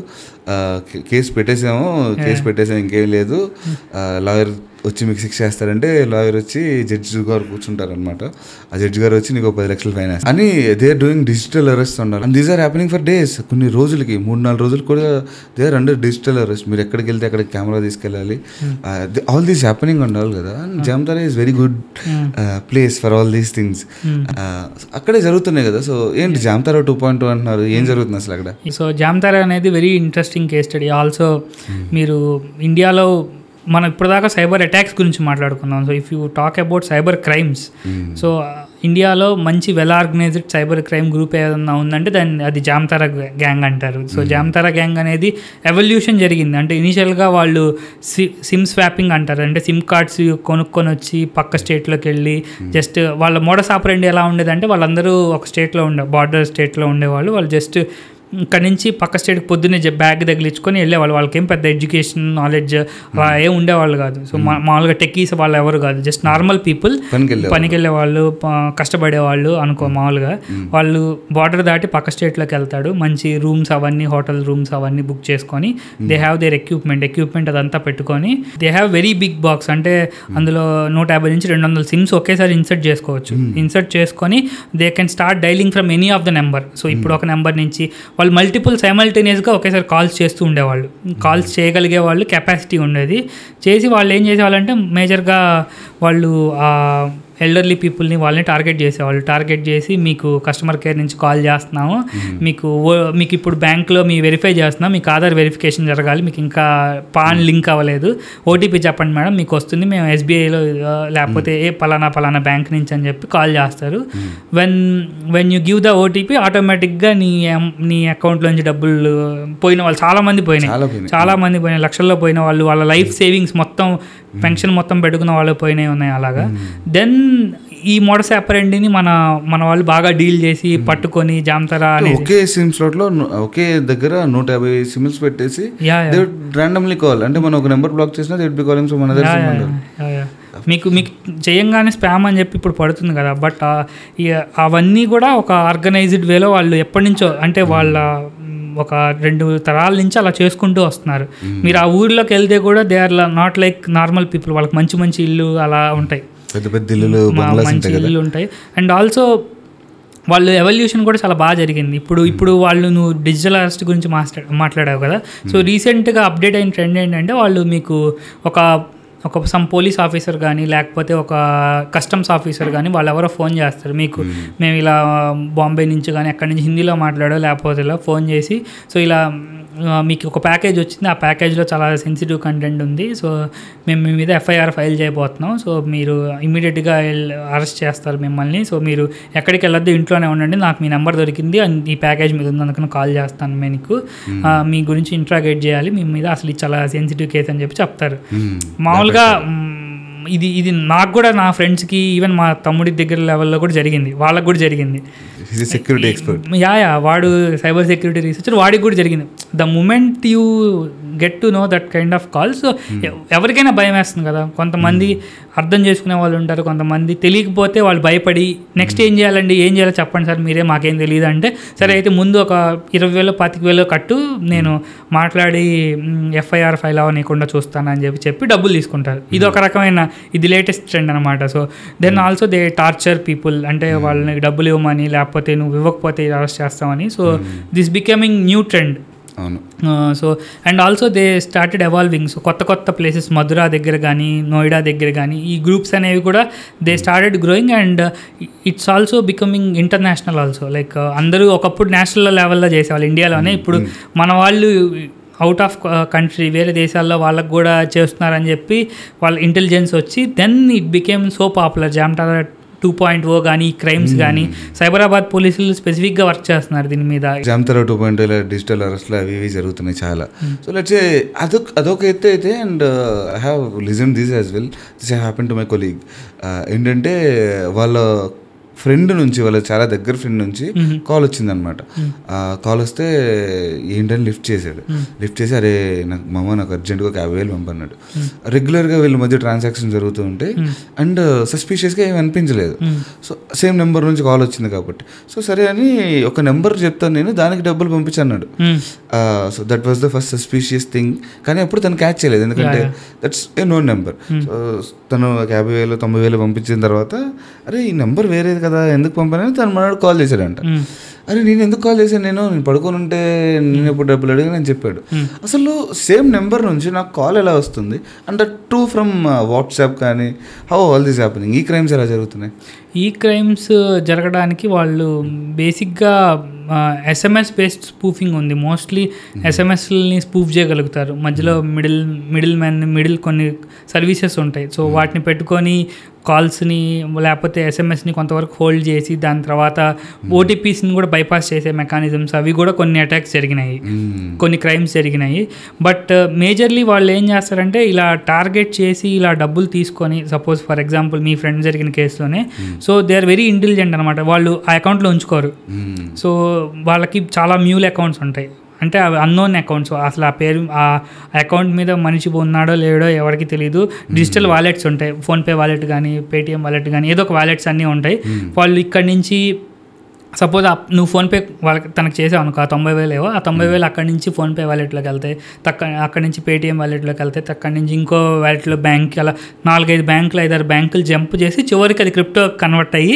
కేసు పెట్టేసాము ఇంకేం లేదు, లాయర్ వచ్చి మీకు శిక్ష చేస్తారంటే లాయర్ వచ్చి జడ్జి గారు కూర్చుంటారనమాట. ఆ జడ్జి గారు వచ్చి నీకు 10 లక్షలు ఫైన్ వేస్తారు అని. They are doing digital arrest ఉండాలి. And these are happening for days. కొన్ని రోజులకి 3-4 రోజులు కూడా they are under digital arrest. మీరు ఎక్కడికి వెళ్తే అక్కడికి కెమెరా తీసుకెళ్ళాలి. ఆల్ దీస్ హ్యాపెనింగ్ ఉండాలి కదా. And Jamtara is very good place for all these things. అక్కడే జరుగుతున్నాయి కదా. సో ఏంటి జామ్తారా 2.2 అంటున్నారు, ఏం జరుగుతుంది అసలు అక్కడ? సో జామ్తారా అనేది very interesting case study. Also మీరు ఇండియాలో మనం ఇప్పటిదాకా సైబర్ అటాక్స్ గురించి మాట్లాడుకున్నాం. So if you talk about cyber crimes, so ఇండియాలో మంచి well organised cyber crime group ఏదన్నా ఉందంటే అది జామ్తారా గ్యాంగ్ అంటారు. సో జామ్తారా గ్యాంగ్ అనేది ఎవల్యూషన్ జరిగింది. అంటే ఇనిషియల్గా వాళ్ళు సిమ్ స్వాపింగ్ అంటారు. అంటే సిమ్ కార్డ్స్ కొనుక్కొని వచ్చి పక్క స్టేట్లోకి వెళ్ళి జస్ట్ వాళ్ళ మోడస్ ఆపరెండి ఎలా ఉండేదంటే వాళ్ళందరూ ఒక స్టేట్లో బార్డర్ స్టేట్లో ఉండేవాళ్ళు. వాళ్ళు జస్ట్ ఇక్కడ నుంచి పక్క స్టేట్కి పొద్దున్నే బ్యాగ్ తగిలించుకొని వెళ్ళేవాళ్ళు. వాళ్ళకేం పెద్ద ఎడ్యుకేషన్ నాలెడ్జ్ అలా ఏం ఉండేవాళ్ళు కాదు. సో మామూలుగా టెక్కీస్ వాళ్ళు ఎవరు కాదు, జస్ట్ నార్మల్ పీపుల్, పనికి వెళ్ళే వాళ్ళు, కష్టపడేవాళ్ళు అనుకో. మామూలుగా వాళ్ళు బార్డర్ దాటి పక్క స్టేట్లోకి వెళ్తాడు, మంచి రూమ్స్ అవన్నీ, హోటల్ రూమ్స్ అవన్నీ బుక్ చేసుకొని, దే హ్యావ్ దేర్ ఎక్విప్మెంట్ అదంతా పెట్టుకొని, they have very big box. అంటే అందులో 150 నుంచి 200 సిమ్స్ ఒకేసారి ఇన్సర్ట్ చేసుకోవచ్చు. ఇన్సర్ట్ చేసుకొని they can start dialling from any of the number. So ఇప్పుడు ఒక నెంబర్ నుంచి వాళ్ళు మల్టిపుల్ సైమల్టేనియస్గా ఒకేసారి కాల్స్ చేస్తూ ఉండేవాళ్ళు. కాల్స్ చేయగలిగే వాళ్ళు కెపాసిటీ ఉండేది. చేసి వాళ్ళు ఏం చేసేవాళ్ళంటే మేజర్గా వాళ్ళు ఎల్డర్లీ పీపుల్ని వాళ్ళని టార్గెట్ చేసేవాళ్ళు. టార్గెట్ చేసి మీకు కస్టమర్ కేర్ నుంచి కాల్ చేస్తున్నాము, మీకు ఇప్పుడు బ్యాంక్లో మీ వెరిఫై చేస్తున్నాం, మీకు ఆధార్ వెరిఫికేషన్ జరగాలి, మీకు ఇంకా పాన్ లింక్ అవ్వలేదు, ఓటీపీ చెప్పండి మేడం మీకు వస్తుంది, మేము ఎస్బీఐలో లేకపోతే పలానా బ్యాంక్ నుంచి అని చెప్పి కాల్ చేస్తారు. When you give the OTP ఆటోమేటిక్గా నీ అకౌంట్లోంచి డబ్బులు పోయిన వాళ్ళు చాలా మంది పోయినాయి, లక్షల్లో పోయిన వాళ్ళు, వాళ్ళ లైఫ్ సేవింగ్స్ మొత్తం పెన్షన్ మొత్తం పెట్టుకున్న వాళ్ళు పోయినాయి ఉన్నాయి అలాగా. దెన్ ఈ మోడస్ ఆపరెండిని మన వాళ్ళు బాగా డీల్ చేసి పట్టుకొని జామతరా ఒకే సిమ్ స్లాట్ లో ఒకే దగ్గర 150 సిమ్స్ పెట్టేసి ర్యాండమ్లీ కాల్, అంటే మనం ఒక నెంబర్ బ్లాక్ చేసినా they would be calling from another SIM. మీకు చేయంగానే స్పామ్ అని చెప్పి ఇప్పుడు పడుతుంది కదా, బట్ అవన్నీ కూడా ఒక ఆర్గనైజ్డ్ వేలో వాళ్ళు ఎప్పటి నుంచో, అంటే వాళ్ళ ఒక 2 తరాల నుంచి అలా చేసుకుంటూ వస్తున్నారు. మీరు ఆ ఊర్లోకి వెళ్తే కూడా they are not like normal people, వాళ్ళకి మంచి ఇల్లు అలా ఉంటాయి, మంచి ఇల్లు ఉంటాయి. అండ్ ఆల్సో వాళ్ళు ఎవల్యూషన్ కూడా చాలా బాగా జరిగింది. ఇప్పుడు వాళ్ళు నువ్వు డిజిటల్ అరెస్ట్ గురించి మాట్లాడావు కదా, సో రీసెంట్గా అప్డేట్ అయిన ట్రెండ్ ఏంటంటే వాళ్ళు మీకు ఒక సమ్ పోలీస్ ఆఫీసర్ కానీ లేకపోతే ఒక కస్టమ్స్ ఆఫీసర్ కానీ వాళ్ళు ఎవరో ఫోన్ చేస్తారు మీకు, మేము ఇలా బాంబే నుంచి కానీ అక్కడి నుంచి హిందీలో మాట్లాడో లేకపోతే ఇలా ఫోన్ చేసి, సో ఇలా మీకు ఒక ప్యాకేజ్ వచ్చింది, ఆ ప్యాకేజ్లో చాలా సెన్సిటివ్ కంటెంట్ ఉంది, సో మేము మీ మీద ఎఫ్ఐఆర్ ఫైల్ చేయబోతున్నాం, సో మీరు ఇమీడియట్గా అరెస్ట్ చేస్తారు మిమ్మల్ని, సో మీరు ఎక్కడికి వెళ్ళొద్దు, ఇంట్లోనే ఉండండి, నాకు మీ నెంబర్ దొరికింది ఈ ప్యాకేజ్ మీద ఉంది అందుకని కాల్ చేస్తాను మీకు, మీ గురించి ఇంట్రాగేట్ చేయాలి, మీ మీద అసలు చాలా సెన్సిటివ్ కేసు అని చెప్పి చెప్తారు. మామూలుగా ఇది నాకు కూడా నా ఫ్రెండ్స్కి ఈవెన్ మా తమ్ముడి దగ్గర లెవెల్లో కూడా జరిగింది, వాళ్ళకు కూడా జరిగింది. సెక్యూరిటీ ఎక్స్పర్ట్ వాడు సైబర్ సెక్యూరిటీ రీసెర్చర్, వాడికి కూడా జరిగింది. The moment you get to know that kind of call, so ఎవరికైనా భయం వేస్తుంది కదా, కొంతమంది అర్థం చేసుకునే వాళ్ళు ఉంటారు, కొంతమంది తెలియకపోతే వాళ్ళు భయపడి నెక్స్ట్ ఏం చేయాలో చెప్పండి సార్ మీరే, మాకేం తెలియదు అంటే, సరే అయితే ముందు ఒక 20,000 25,000 కట్టు, నేను మాట్లాడి ఎఫ్ఐఆర్ ఫైల్ అవ్వనీయకుండా చూస్తానని చెప్పి డబ్బులు తీసుకుంటారు. ఇది ఒక రకమైన ఇది లేటెస్ట్ ట్రెండ్ అనమాట. So then also they torture people, అంటే వాళ్ళని డబ్బులు ఇవ్వమని లేకపోతే నువ్వు ఇవ్వకపోతే అరెస్ట్ చేస్తామని. So this becoming new trend. So and also they started evolving. So కొత్త ప్లేసెస్ మధురా దగ్గర కానీ నోయిడా దగ్గర కానీ ఈ గ్రూప్స్ అనేవి కూడా they started growing and it's also becoming international also. Like అందరూ ఒకప్పుడు నేషనల్ లెవెల్లో చేసేవాళ్ళు ఇండియాలోనే, ఇప్పుడు మన వాళ్ళు అవుట్ ఆఫ్ కంట్రీ వేరే దేశాల్లో వాళ్ళకు కూడా చేస్తున్నారని చెప్పి వాళ్ళ ఇంటెలిజెన్స్ వచ్చి then it became so popular. Jamtara 2.0 కానీ క్రైమ్స్ కానీ సైబరాబాద్ పోలీసులు స్పెసిఫిక్గా వర్క్ చేస్తున్నారు దీని మీద. జామతరా 2.0 డిజిటల్ అరెస్ట్లు అవి ఇవి జరుగుతున్నాయి చాలా. సో లెట్స్ సే అదొక ఎత్తు అయితే, and I have listen this as well. This happen to my colleague. ఏంటంటే వాళ్ళ ఫ్రెండ్ నుంచి, వాళ్ళ చాలా దగ్గర ఫ్రెండ్ నుంచి కాల్ వచ్చిందనమాట. కాల్ వస్తే ఏంటని లిఫ్ట్ చేసి అరే నాకు అర్జెంట్గా 50,000 పంపన్నాడు. రెగ్యులర్గా వీళ్ళ మధ్య ట్రాన్సాక్షన్ జరుగుతూ ఉంటాయి అండ్ సస్పీషియస్గా ఏమి అనిపించలేదు. సో సేమ్ నెంబర్ నుంచి కాల్ వచ్చింది కాబట్టి, సో సరే అని ఒక నెంబర్ చెప్తాను నేను, దానికి డబ్బులు పంపించన్నాడు. So that was the first suspicious thing. కానీ అప్పుడు తను క్యాచ్ చేయలేదు, ఎందుకంటే that's a known number. So తను 50,000 90,000 పంపించిన తర్వాత అరే ఈ నెంబర్ వేరేది కదా ఎందుకు పంపానని తను మనోడు కాల్ చేశాడంట. అరే నేను ఎందుకు కాల్ చేశాను, నేను పడుకొని ఉంటే నేను ఎప్పుడు డబ్బులు అడిగాను అని చెప్పాడు. అసలు సేమ్ నెంబర్ నుంచి నాకు కాల్ ఎలా వస్తుంది అండ్ టూ ఫ్రమ్ వాట్సాప్ కానీ, హౌ ఆల్ దిస్ హ్యాపెనింగ్? ఈ క్రైమ్స్ ఎలా జరుగుతున్నాయి? ఈ క్రైమ్స్ జరగడానికి వాళ్ళు బేసిక్గా SMS బేస్డ్ స్పూఫింగ్ ఉంది. మోస్ట్లీ SMSని స్పూఫ్ చేయగలుగుతారు. మధ్యలో మిడిల్ కొన్ని సర్వీసెస్ ఉంటాయి. సో వాటిని పెట్టుకొని కాల్స్ని లేకపోతే SMSని కొంతవరకు హోల్డ్ చేసి దాని తర్వాత OTPస్ని కూడా బైపాస్ చేసే మెకానిజమ్స్ అవి కూడా కొన్ని అటాక్స్ జరిగినాయి, కొన్ని క్రైమ్స్ జరిగినాయి. బట్ మేజర్లీ వాళ్ళు ఏం చేస్తారంటే ఇలా టార్గెట్ చేసి ఇలా డబ్బులు తీసుకొని, సపోజ్ ఫర్ ఎగ్జాంపుల్ మీ ఫ్రెండ్ జరిగిన కేసులోనే, so they are very intelligent అనమాట. వాళ్ళు ఆ అకౌంట్లో ఉంచుకోరు. సో వాళ్ళకి చాలా మ్యూల్ అకౌంట్స్ ఉంటాయి, అంటే అవి అన్నోన్ అకౌంట్స్. అసలు ఆ పేరు ఆ అకౌంట్ మీద మనిషి ఉన్నాడో లేడో ఎవరికి తెలియదు. డిజిటల్ వాలెట్స్ ఉంటాయి, ఫోన్పే వాలెట్ కానీ పేటిఎం వాలెట్ కానీ ఏదో ఒక వాలెట్స్ అన్నీ ఉంటాయి. వాళ్ళు ఇక్కడి నుంచి సపోజ్ నువ్వు ఫోన్పే వాళ్ళకి తనకు చేసావు అనుకో, ఆ 90,000 ఏవో, ఆ 90,000 అక్కడి నుంచి ఫోన్పే వాలెట్లోకి వెళ్తాయి, అక్కడి నుంచి పేటిఎం వాలెట్లోకి వెళ్తాయి, అక్కడి నుంచి ఇంకో వాలెట్లో బ్యాంక్కి, అలా 4-5 బ్యాంకులు 5-6 బ్యాంకులు జంప్ చేసి చివరికి అది క్రిప్టో కన్వర్ట్ అయ్యి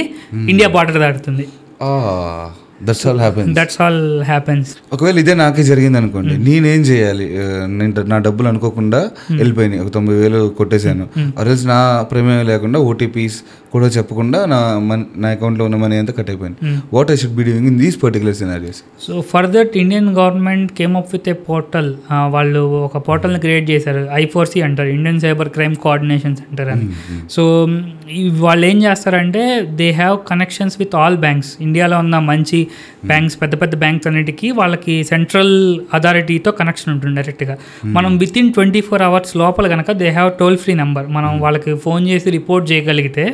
ఇండియా బార్డర్ దాటుతుంది. That's all happens. ఒకవేళ ఇదే నాకే జరిగింది అనుకోండి, నేనేం చేయాలి? నేను నా డబ్బులు అనుకోకుండా వెళ్ళిపోయినాయి, ఒక 90,000 కొట్టేశాను. అరేజ్ నా ప్రమేయం లేకుండా OTPs కూడా చెప్పకుండా నా అకౌంట్లో ఉన్న మనీ అంతా కట్ అయిపోయింది. What I should be doing in these particular scenarios? So for that Indian government came up with a portal. వాళ్ళు ఒక పోర్టల్ని క్రియేట్ చేశారు, I4C అంటారు, Indian cyber crime coordination centre అని. సో వాళ్ళు ఏం చేస్తారంటే they have connections with all banks. ఇండియాలో ఉన్న మంచి బ్యాంక్స్, పెద్ద పెద్ద బ్యాంక్స్ అన్నిటికీ వాళ్ళకి సెంట్రల్ అథారిటీతో కనెక్షన్ ఉంటుంది డైరెక్ట్గా. మనం విత్ ఇన్ 24 hours లోపల కనుక they have toll free number, మనం వాళ్ళకి ఫోన్ చేసి రిపోర్ట్ చేయగలిగితే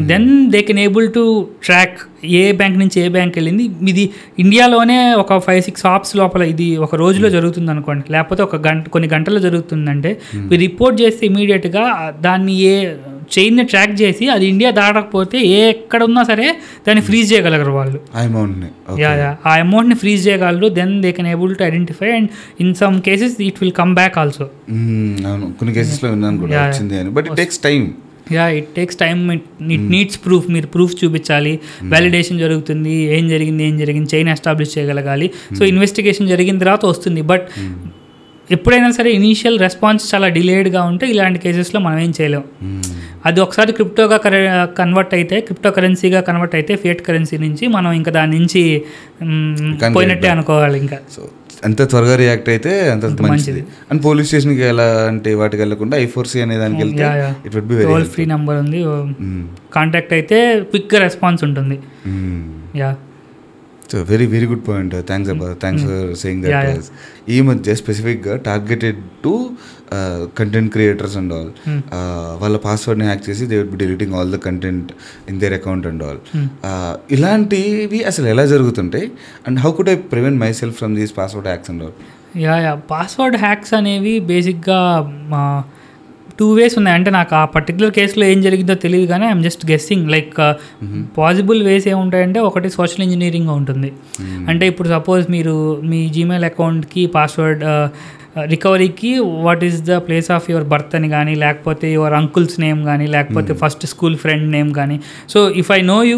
then they can able to track a bank నుంచి ఏ బ్యాంక్ వెళ్ళింది. ఇది ఇండియాలోనే ఒక 5-6 hours లోపల ఇది ఒక రోజులో జరుగుతుంది అనుకోండి, లేకపోతే కొన్ని గంటల్లో జరుగుతుందంటే మీరు రిపోర్ట్ చేస్తే ఇమీడియట్గా దాన్ని ఏ చైన్ని ట్రాక్ చేసి అది ఇండియా దాటకపోతే ఎక్కడ ఉన్నా సరే దాన్ని ఫ్రీజ్ చేయగలరు వాళ్ళు. ఆ అమౌంట్ని ఫ్రీజ్ చేయగలరు. Then they can able to identify and in some cases it will come back also. కొన్ని కేసెస్లో విన్నాను కూడా వచ్చింది అని. But it takes time. It takes time. It needs proof. మీరు ప్రూఫ్ చూపించాలి, వ్యాలిడేషన్ జరుగుతుంది, ఏం జరిగింది చైన్ ఎస్టాబ్లిష్ చేయగలగాలి. సో ఇన్వెస్టిగేషన్ జరిగిన తర్వాత వస్తుంది. బట్ ఎప్పుడైనా సరే ఇనీషియల్ రెస్పాన్స్ చాలా డిలేడ్గా ఉంటే ఇలాంటి కేసెస్లో మనం ఏం చేయలేం. అది ఒకసారి క్రిప్టో కరెన్సీగా కన్వర్ట్ అయితే ఫియట్ కరెన్సీ నుంచి మనం ఇంకా దాని నుంచి పోయినట్టే అనుకోవాలి. ఇంకా ఎంత త్వరగా రియాక్ట్ అయితే అంత మంచిది. అండ్ పోలీస్ స్టేషన్కి ఎలా అంటే వాటికి వెళ్ళకుండా I4C అనే దానికి వెళ్తే it would be very toll free number ఉంది, కాంటాక్ట్ అయితే క్విక్గా రెస్పాన్స్ ఉంటుంది. So very very good point. Thanks for saying that. ఈ మధ్య స్పెసిఫిక్గా targeted to content creators and all, వాళ్ళ పాస్వర్డ్ని హ్యాక్ చేసి they would be deleting all the content in their account and all. ఇలాంటివి అసలు ఎలా జరుగుతుంటాయి and how could I prevent myself from these password hacks and all? Password hacks అనేవి బేసిక్గా 2 ways ఉన్నాయి. అంటే నాకు ఆ పర్టికులర్ కేసులో ఏం జరిగిందో తెలియదు కానీ I'm just guessing. Like possible ways ఏముంటాయంటే ఒకటి సోషల్ ఇంజనీరింగ్ ఉంటుంది. అంటే ఇప్పుడు సపోజ్ మీరు మీ జీమెయిల్ అకౌంట్కి పాస్వర్డ్ రికవరీకి what is the place of your birth అని కానీ, లేకపోతే యువర్ అంకుల్స్ నేమ్ కానీ, లేకపోతే ఫస్ట్ స్కూల్ ఫ్రెండ్ నేమ్ కానీ. So if I know you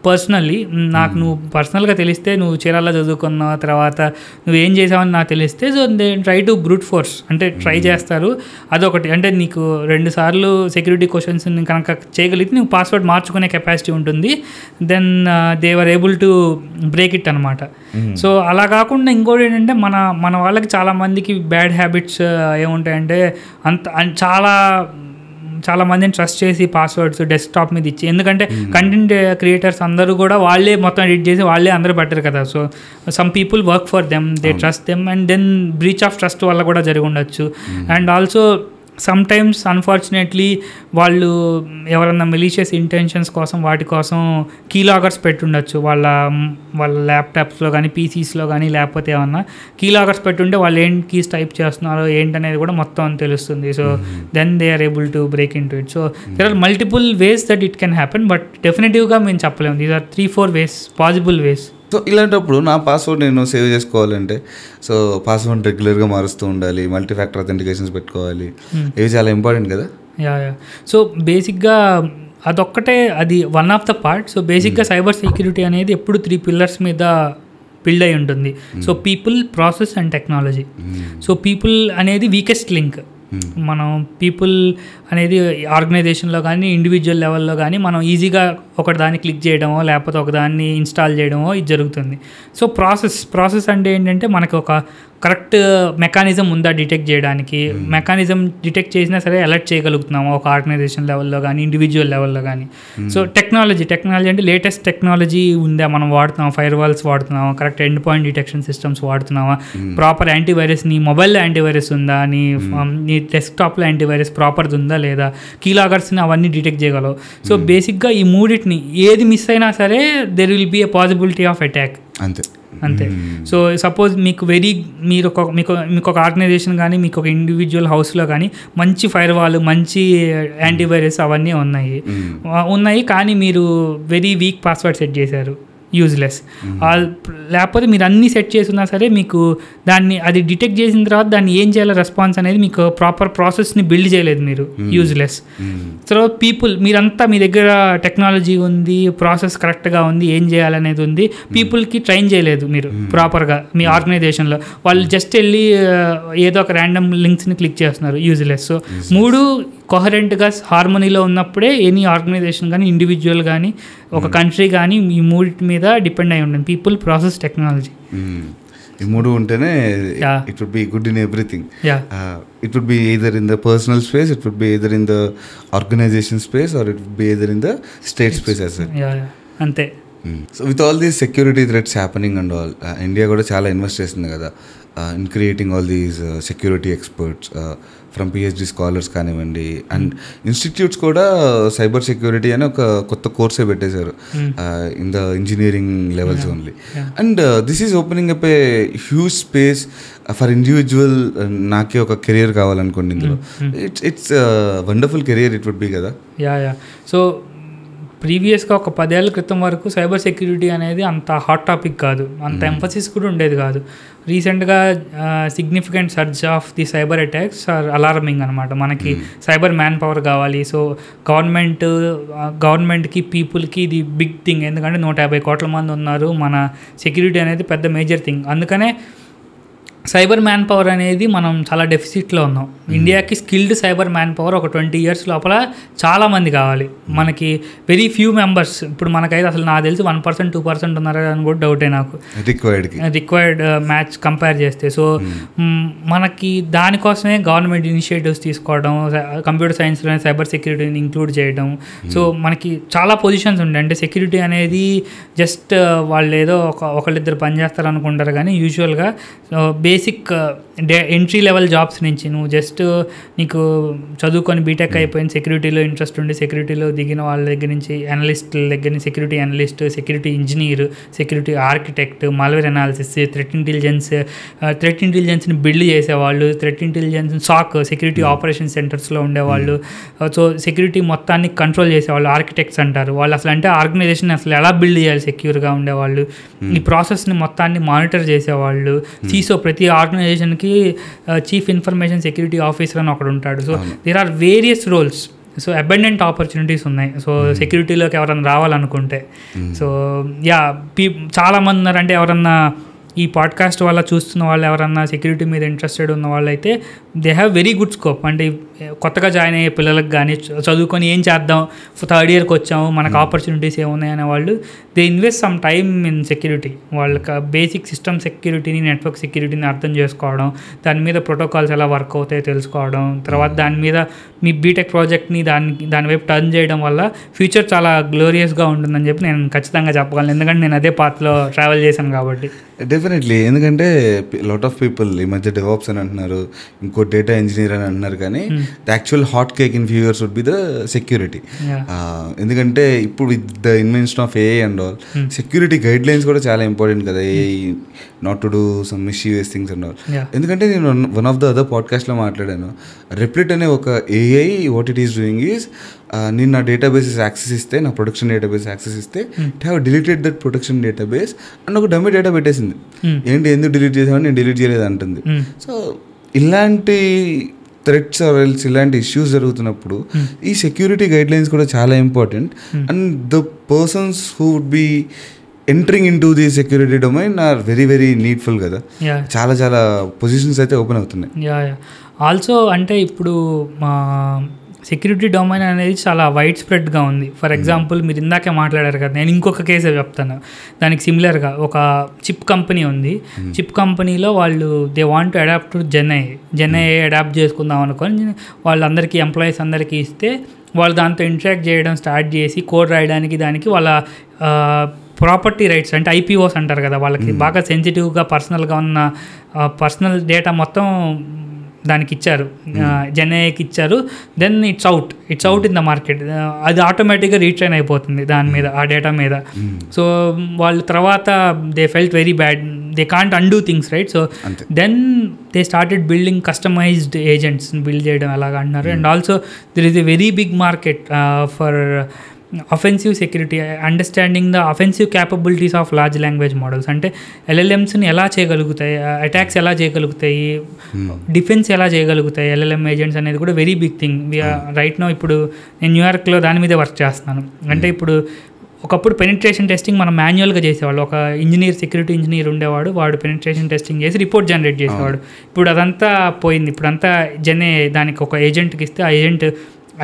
personally, నాకు నువ్వు పర్సనల్గా తెలిస్తే, నువ్వు చీరాల్లో చదువుకున్న తర్వాత నువ్వేం చేసావని నాకు తెలిస్తే, so they try to brute force, అంటే ట్రై చేస్తారు. అదొకటి. అంటే నీకు 2 సార్లు సెక్యూరిటీ క్వశ్చన్స్ కనుక చేయగలిగితే నీకు పాస్వర్డ్ మార్చుకునే కెపాసిటీ ఉంటుంది. Then they were able to break it అనమాట. సో అలా కాకుండా ఇంకోటి ఏంటంటే మన వాళ్ళకి చాలామందికి బ్యాడ్ హ్యాబిట్స్ ఏముంటాయంటే చాలా మందిని ట్రస్ట్ చేసి పాస్వర్డ్స్ డెస్క్టాప్ మీద ఇచ్చి, ఎందుకంటే కంటెంట్ క్రియేటర్స్ అందరూ కూడా వాళ్ళే మొత్తం ఎడిట్ చేసి వాళ్ళే అందరూ పెట్టరు కదా. So some people work for them, they trust them, and then breach of trust వల్ల కూడా జరిగి ఉండొచ్చు. And also sometimes unfortunately వాళ్ళు ఎవరన్నా మెలీషియస్ ఇంటెన్షన్స్ కోసం వాటి కోసం కీ లాగర్స్ పెట్టుండొచ్చు వాళ్ళ ల్యాప్టాప్స్లో కానీ, పీసీస్లో కానీ, లేకపోతే ఏమన్నా కీ లాగర్స్ పెట్టుంటే వాళ్ళు ఏం కీస్ టైప్ చేస్తున్నారో ఏంటనేది కూడా మొత్తం తెలుస్తుంది. So then they are able to break in to it. So there are multiple ways that it can happen, but డెఫినెటివ్గా మేము చెప్పలేము. These are 3-4 ways, possible ways. So ఇలాంటప్పుడు నా పాస్వర్డ్ నేను సేవ్ చేసుకోవాలంటే, సో పాస్వర్డ్ రెగ్యులర్గా మారుస్తూ ఉండాలి, మల్టీ ఫ్యాక్టర్ అథెంటికేషన్స్ పెట్టుకోవాలి, ఇవి చాలా ఇంపార్టెంట్ కదా. సో బేసిక్గా అదొక్కటే, అది one of the part. So బేసిక్గా సైబర్ సెక్యూరిటీ అనేది ఎప్పుడు 3 pillars మీద బిల్డ్ అయి ఉంటుంది. So people, process and technology. So people అనేది వీకెస్ట్ లింక్. మనం పీపుల్ అనేది ఆర్గనైజేషన్లో కానీ, ఇండివిజువల్ లెవెల్లో కానీ మనం ఈజీగా ఒకదాన్ని క్లిక్ చేయడమో లేకపోతే ఒకదాన్ని ఇన్స్టాల్ చేయడమో ఇది జరుగుతుంది. సో ప్రాసెస్ అంటే ఏంటంటే మనకి ఒక కరెక్ట్ మెకానిజం ఉందా డిటెక్ట్ చేయడానికి, మెకానిజం డిటెక్ట్ చేసినా సరే అలర్ట్ చేయగలుగుతున్నాము ఒక ఆర్గనైజేషన్ లెవెల్లో కానీ, ఇండివిజువల్ లెవెల్లో కానీ. సో టెక్నాలజీ అంటే లేటెస్ట్ టెక్నాలజీ ఉందా, మనం వాడుతున్నాం, ఫైర్ వాల్స్ వాడుతున్నామా, correct endpoint detection systems వాడుతున్నామా, ప్రాపర్ యాంటీవైరస్, నీ మొబైల్లో యాంటీవైరస్ ఉందా, నీ డెస్క్టాప్లో యాంటీవైరస్ ప్రాపర్ది ఉందా లేదా, కీ లాగర్స్ని అవన్నీ డిటెక్ట్ చేయగలవు. సో బేసిక్గా ఈ మూడింటిని ఏది మిస్ అయినా సరే there will be a possibility of attack. అంతే. సో సపోజ్ మీకు ఒక ఆర్గనైజేషన్ కానీ, మీకు ఒక ఇండివిజువల్ హౌస్లో కానీ మంచి ఫైర్ వాల్, మంచి యాంటీవైరస్ అవన్నీ ఉన్నాయి, కానీ మీరు వెరీ వీక్ పాస్వర్డ్ సెట్ చేశారు, యూజ్లెస్. లేకపోతే మీరు అన్నీ సెట్ చేసుకున్నా సరే మీకు అది డిటెక్ట్ చేసిన తర్వాత దాన్ని ఏం చేయాలో రెస్పాన్స్ అనేది మీకు ప్రాపర్ ప్రాసెస్ని బిల్డ్ చేయలేదు మీరు, యూజ్లెస్. తర్వాత పీపుల్, మీరంతా మీ దగ్గర టెక్నాలజీ ఉంది, ప్రాసెస్ కరెక్ట్గా ఉంది, ఏం చేయాలనేది ఉంది, పీపుల్కి ట్రైన్ చేయలేదు మీరు ప్రాపర్గా మీ ఆర్గనైజేషన్లో. వాళ్ళు జస్ట్ వెళ్ళి ఏదో ఒక ర్యాండమ్ లింక్స్ని క్లిక్ చేస్తున్నారు, యూజ్లెస్. సో 3 కొహరెంట్గా హార్మోనీలో ఉన్నప్పుడే ఎనీ ఆర్గనైజేషన్ కానీ ఇండివిజువల్ కానీ ఒక కంట్రీ కానీ ఈ మూడింటి మీద డిపెండ్ అయి ఉంటుంది, పీపుల్, ప్రాసెస్, టెక్నాలజీ. ఈ మూడు ఉంటేనే it would be good in everything. It would be either in the personal space, it would be either in the organisation space, or it would be either in the state space as well. అంతే. So with all these security threats happening and all, India కూడా చాలా ఇన్వెస్ట్ చేస్తుంది కదా in creating all these security experts from PhD scholars కానివ్వండి, అండ్ ఇన్స్టిట్యూట్స్ కూడా సైబర్ సెక్యూరిటీ అని ఒక కొత్త కోర్సే పెట్టేశారు in the engineering levels only. And this is opening up a huge space for individual. నాకే ఒక కెరియర్ కావాలనుకోండి ఇందులో, it's wonderful career it would be కదా. సో ప్రీవియస్గా ఒక 10 ఏళ్ల క్రితం వరకు సైబర్ సెక్యూరిటీ అనేది అంత హాట్ టాపిక్ కాదు, అంత ఎంఫసిస్ కూడా ఉండేది కాదు. రీసెంట్గా significant surge of the cyber attacks are alarming అనమాట. మనకి సైబర్ మ్యాన్ పవర్ కావాలి. సో గవర్నమెంట్కి పీపుల్కి ఇది బిగ్ థింగ్, ఎందుకంటే 150 కోట్ల మంది ఉన్నారు, మన సెక్యూరిటీ అనేది పెద్ద మేజర్ థింగ్. అందుకనే సైబర్ మ్యాన్ పవర్ అనేది మనం చాలా డెఫిసిట్లో ఉన్నాం. ఇండియాకి స్కిల్డ్ సైబర్ మ్యాన్ పవర్ ఒక 20 years లోపల చాలామంది కావాలి. మనకి వెరీ ఫ్యూ మెంబర్స్. ఇప్పుడు మనకైతే అసలు నాకు తెలిసి 1%, 2% ఉన్నారా అని కూడా డౌటే నాకు రిక్వైర్డ్ మ్యాచ్ కంపేర్ చేస్తే. సో మనకి దానికోసమే గవర్నమెంట్ ఇనిషియేటివ్స్ తీసుకోవడం, కంప్యూటర్ సైన్స్లో సైబర్ సెక్యూరిటీని ఇంక్లూడ్ చేయడం. సో మనకి చాలా పొజిషన్స్ ఉంటాయి. అంటే సెక్యూరిటీ అనేది జస్ట్ వాళ్ళు ఏదో ఒకళ్ళిద్దరు పనిచేస్తారు అనుకుంటారు, కానీ యూజువల్గా బేసిక్ ఎంట్రీ లెవెల్ జాబ్స్ నుంచి నువ్వు జస్ట్ నీకు చదువుకొని బీటెక్ అయిపోయిన సెక్యూరిటీలో ఇంట్రెస్ట్ ఉండి సెక్యూరిటీలో దిగిన వాళ్ళ దగ్గర నుంచి అనలిస్టుల దగ్గర నుంచి security analyst, security engineer, security architect, malware analysis, threat ఇంటెలిజెన్స్ని బిల్డ్ చేసేవాళ్ళు, threat intelligence SOC security operation సెంటర్స్లో ఉండేవాళ్ళు. సో సెక్యూరిటీ మొత్తాన్ని కంట్రోల్ చేసేవాళ్ళు ఆర్కిటెక్ట్స్ అంటారు. వాళ్ళు అసలు అంటే ఆర్గనైజేషన్ అసలు ఎలా బిల్డ్ చేయాలి సెక్యూర్గా ఉండేవాళ్ళు, ఈ ప్రాసెస్ని మొత్తాన్ని మానిటర్ చేసేవాళ్ళు. సీసో ప్రతి ఆర్గనైజేషన్కి చీఫ్ ఇన్ఫర్మేషన్ సెక్యూరిటీ ఆఫీసర్ అని ఒకడు ఉంటాడు. So there are various roles. So abundant opportunities ఉన్నాయి. సో సెక్యూరిటీలోకి ఎవరైనా రావాలనుకుంటే, సో చాలామంది ఉన్నారు. అంటే ఎవరన్నా ఈ పాడ్కాస్ట్ వల్ల చూస్తున్న వాళ్ళు ఎవరన్నా సెక్యూరిటీ మీద ఇంట్రెస్టెడ్ ఉన్న వాళ్ళు అయితే they have very good scope. అంటే కొత్తగా జాయిన్ అయ్యే పిల్లలకు కానీ చదువుకొని ఏం చేద్దాం, 3rd yearకి వచ్చాము, మనకు ఆపర్చునిటీస్ ఏమున్నాయి అనే వాళ్ళు they invest some time in security. వాళ్ళకి బేసిక్ సిస్టమ్ సెక్యూరిటీని, నెట్వర్క్ సెక్యూరిటీని అర్థం చేసుకోవడం, దాని మీద ప్రోటోకాల్స్ ఎలా వర్క్ అవుతాయో తెలుసుకోవడం, తర్వాత దాని మీద మీ బీటెక్ ప్రాజెక్ట్ని దాని వైపు టర్న్ చేయడం వల్ల ఫ్యూచర్ చాలా గ్లోరియస్గా ఉంటుందని చెప్పి నేను ఖచ్చితంగా చెప్పగలను. ఎందుకంటే నేను అదే పాత్లో ట్రావెల్ చేశాను కాబట్టి. డెఫినెట్లీ. ఎందుకంటే లాట్ ఆఫ్ పీపుల్ ఈ మధ్య డెవాప్స్ అని అంటున్నారు, ఇంకో డేటా ఇంజనీర్ అని అంటున్నారు, కానీ the actual hot cake in few years would be the security. ఎందుకంటే ఇప్పుడు with the invention of AI and all, security guidelines కూడా చాలా ఇంపార్టెంట్ కదా. AI not to do some mischievous things and all. ఎందుకంటే నేను వన్ ఆఫ్ ద అదర్ పాడ్కాస్ట్లో మాట్లాడాను, రెప్లిట్ అనే ఒక AI what it is doing is, నేను నా డేటాబేసెస్ యాక్సెస్ ఇస్తే, నా ప్రొడక్షన్ డేటాబేస్ యాక్సెస్ ఇస్తే, it have deleted that production database and ఒక డమ్మీ డేటా పెట్టేసింది. ఏంటి ఎందుకు డిలీట్ చేసామని, నేను డిలీట్ చేయలేదు అంటుంది. సో ఇలాంటి థ్రెట్స్ ఆర్ ఎల్స్ ఇలాంటి ఇష్యూస్ జరుగుతున్నప్పుడు ఈ సెక్యూరిటీ గైడ్ లైన్స్ కూడా చాలా important. And the persons who would be entering into the security domain are very very needful కదా. చాలా చాలా పొజిషన్స్ అయితే ఓపెన్ అవుతున్నాయి. ఆల్సో అంటే ఇప్పుడు సెక్యూరిటీ డొమైన్ అనేది చాలా వైడ్ స్ప్రెడ్గా ఉంది. ఫర్ ఎగ్జాంపుల్ మీరు ఇందాకే మాట్లాడారు కదా, నేను ఇంకొక కేసే చెప్తాను దానికి సిమిలర్గా. ఒక చిప్ కంపెనీ ఉంది. చిప్ కంపెనీలో వాళ్ళు they want to adopt to GenAI adopt చేసుకుందాం అనుకొని వాళ్ళందరికీ ఎంప్లాయీస్ అందరికీ ఇస్తే వాళ్ళు దాంతో ఇంటరాక్ట్ చేయడం స్టార్ట్ చేసి కోడ్ రాయడానికి దానికి వాళ్ళ ప్రాపర్టీ రైట్స్ అంటే ఐపీఓస్ అంటారు కదా, వాళ్ళకి బాగా సెన్సిటివ్గా పర్సనల్గా ఉన్న పర్సనల్ డేటా మొత్తం దానికి ఇచ్చారు, జెన్ఐకి ఇచ్చారు. Then it's out in the market. అది ఆటోమేటిక్గా రీట్రైన్ అయిపోతుంది దాని మీద, ఆ డేటా మీద. సో వాళ్ళు తర్వాత they felt very bad, they can't undo things, right? So then they started building customized agents build చేయడం అలాగా అన్నారు. And also there is a very big market for offensive security, understanding the offensive capabilities of large language models. అంటే ఎల్ఎల్ఎమ్స్ని ఎలా చేయగలుగుతాయి, అటాక్స్ ఎలా చేయగలుగుతాయి, డిఫెన్స్ ఎలా చేయగలుగుతాయి ఎల్ఎల్ఎం ఏజెంట్స్ అనేది కూడా very big thing. Right now ఇప్పుడు నేను న్యూయార్క్లో దాని మీదే వర్క్ చేస్తున్నాను. అంటే ఇప్పుడు ఒకప్పుడు పెనిట్రేషన్ టెస్టింగ్ మనం మాన్యువల్గా చేసేవాళ్ళు. ఒక సెక్యూరిటీ ఇంజనీర్ ఉండేవాడు, వాడు పెనిట్రేషన్ టెస్టింగ్ చేసి రిపోర్ట్ జనరేట్ చేసేవాడు. ఇప్పుడు అదంతా పోయింది. ఇప్పుడంతా దానికి ఒక ఏజెంట్కి ఇస్తే ఆ ఏజెంట్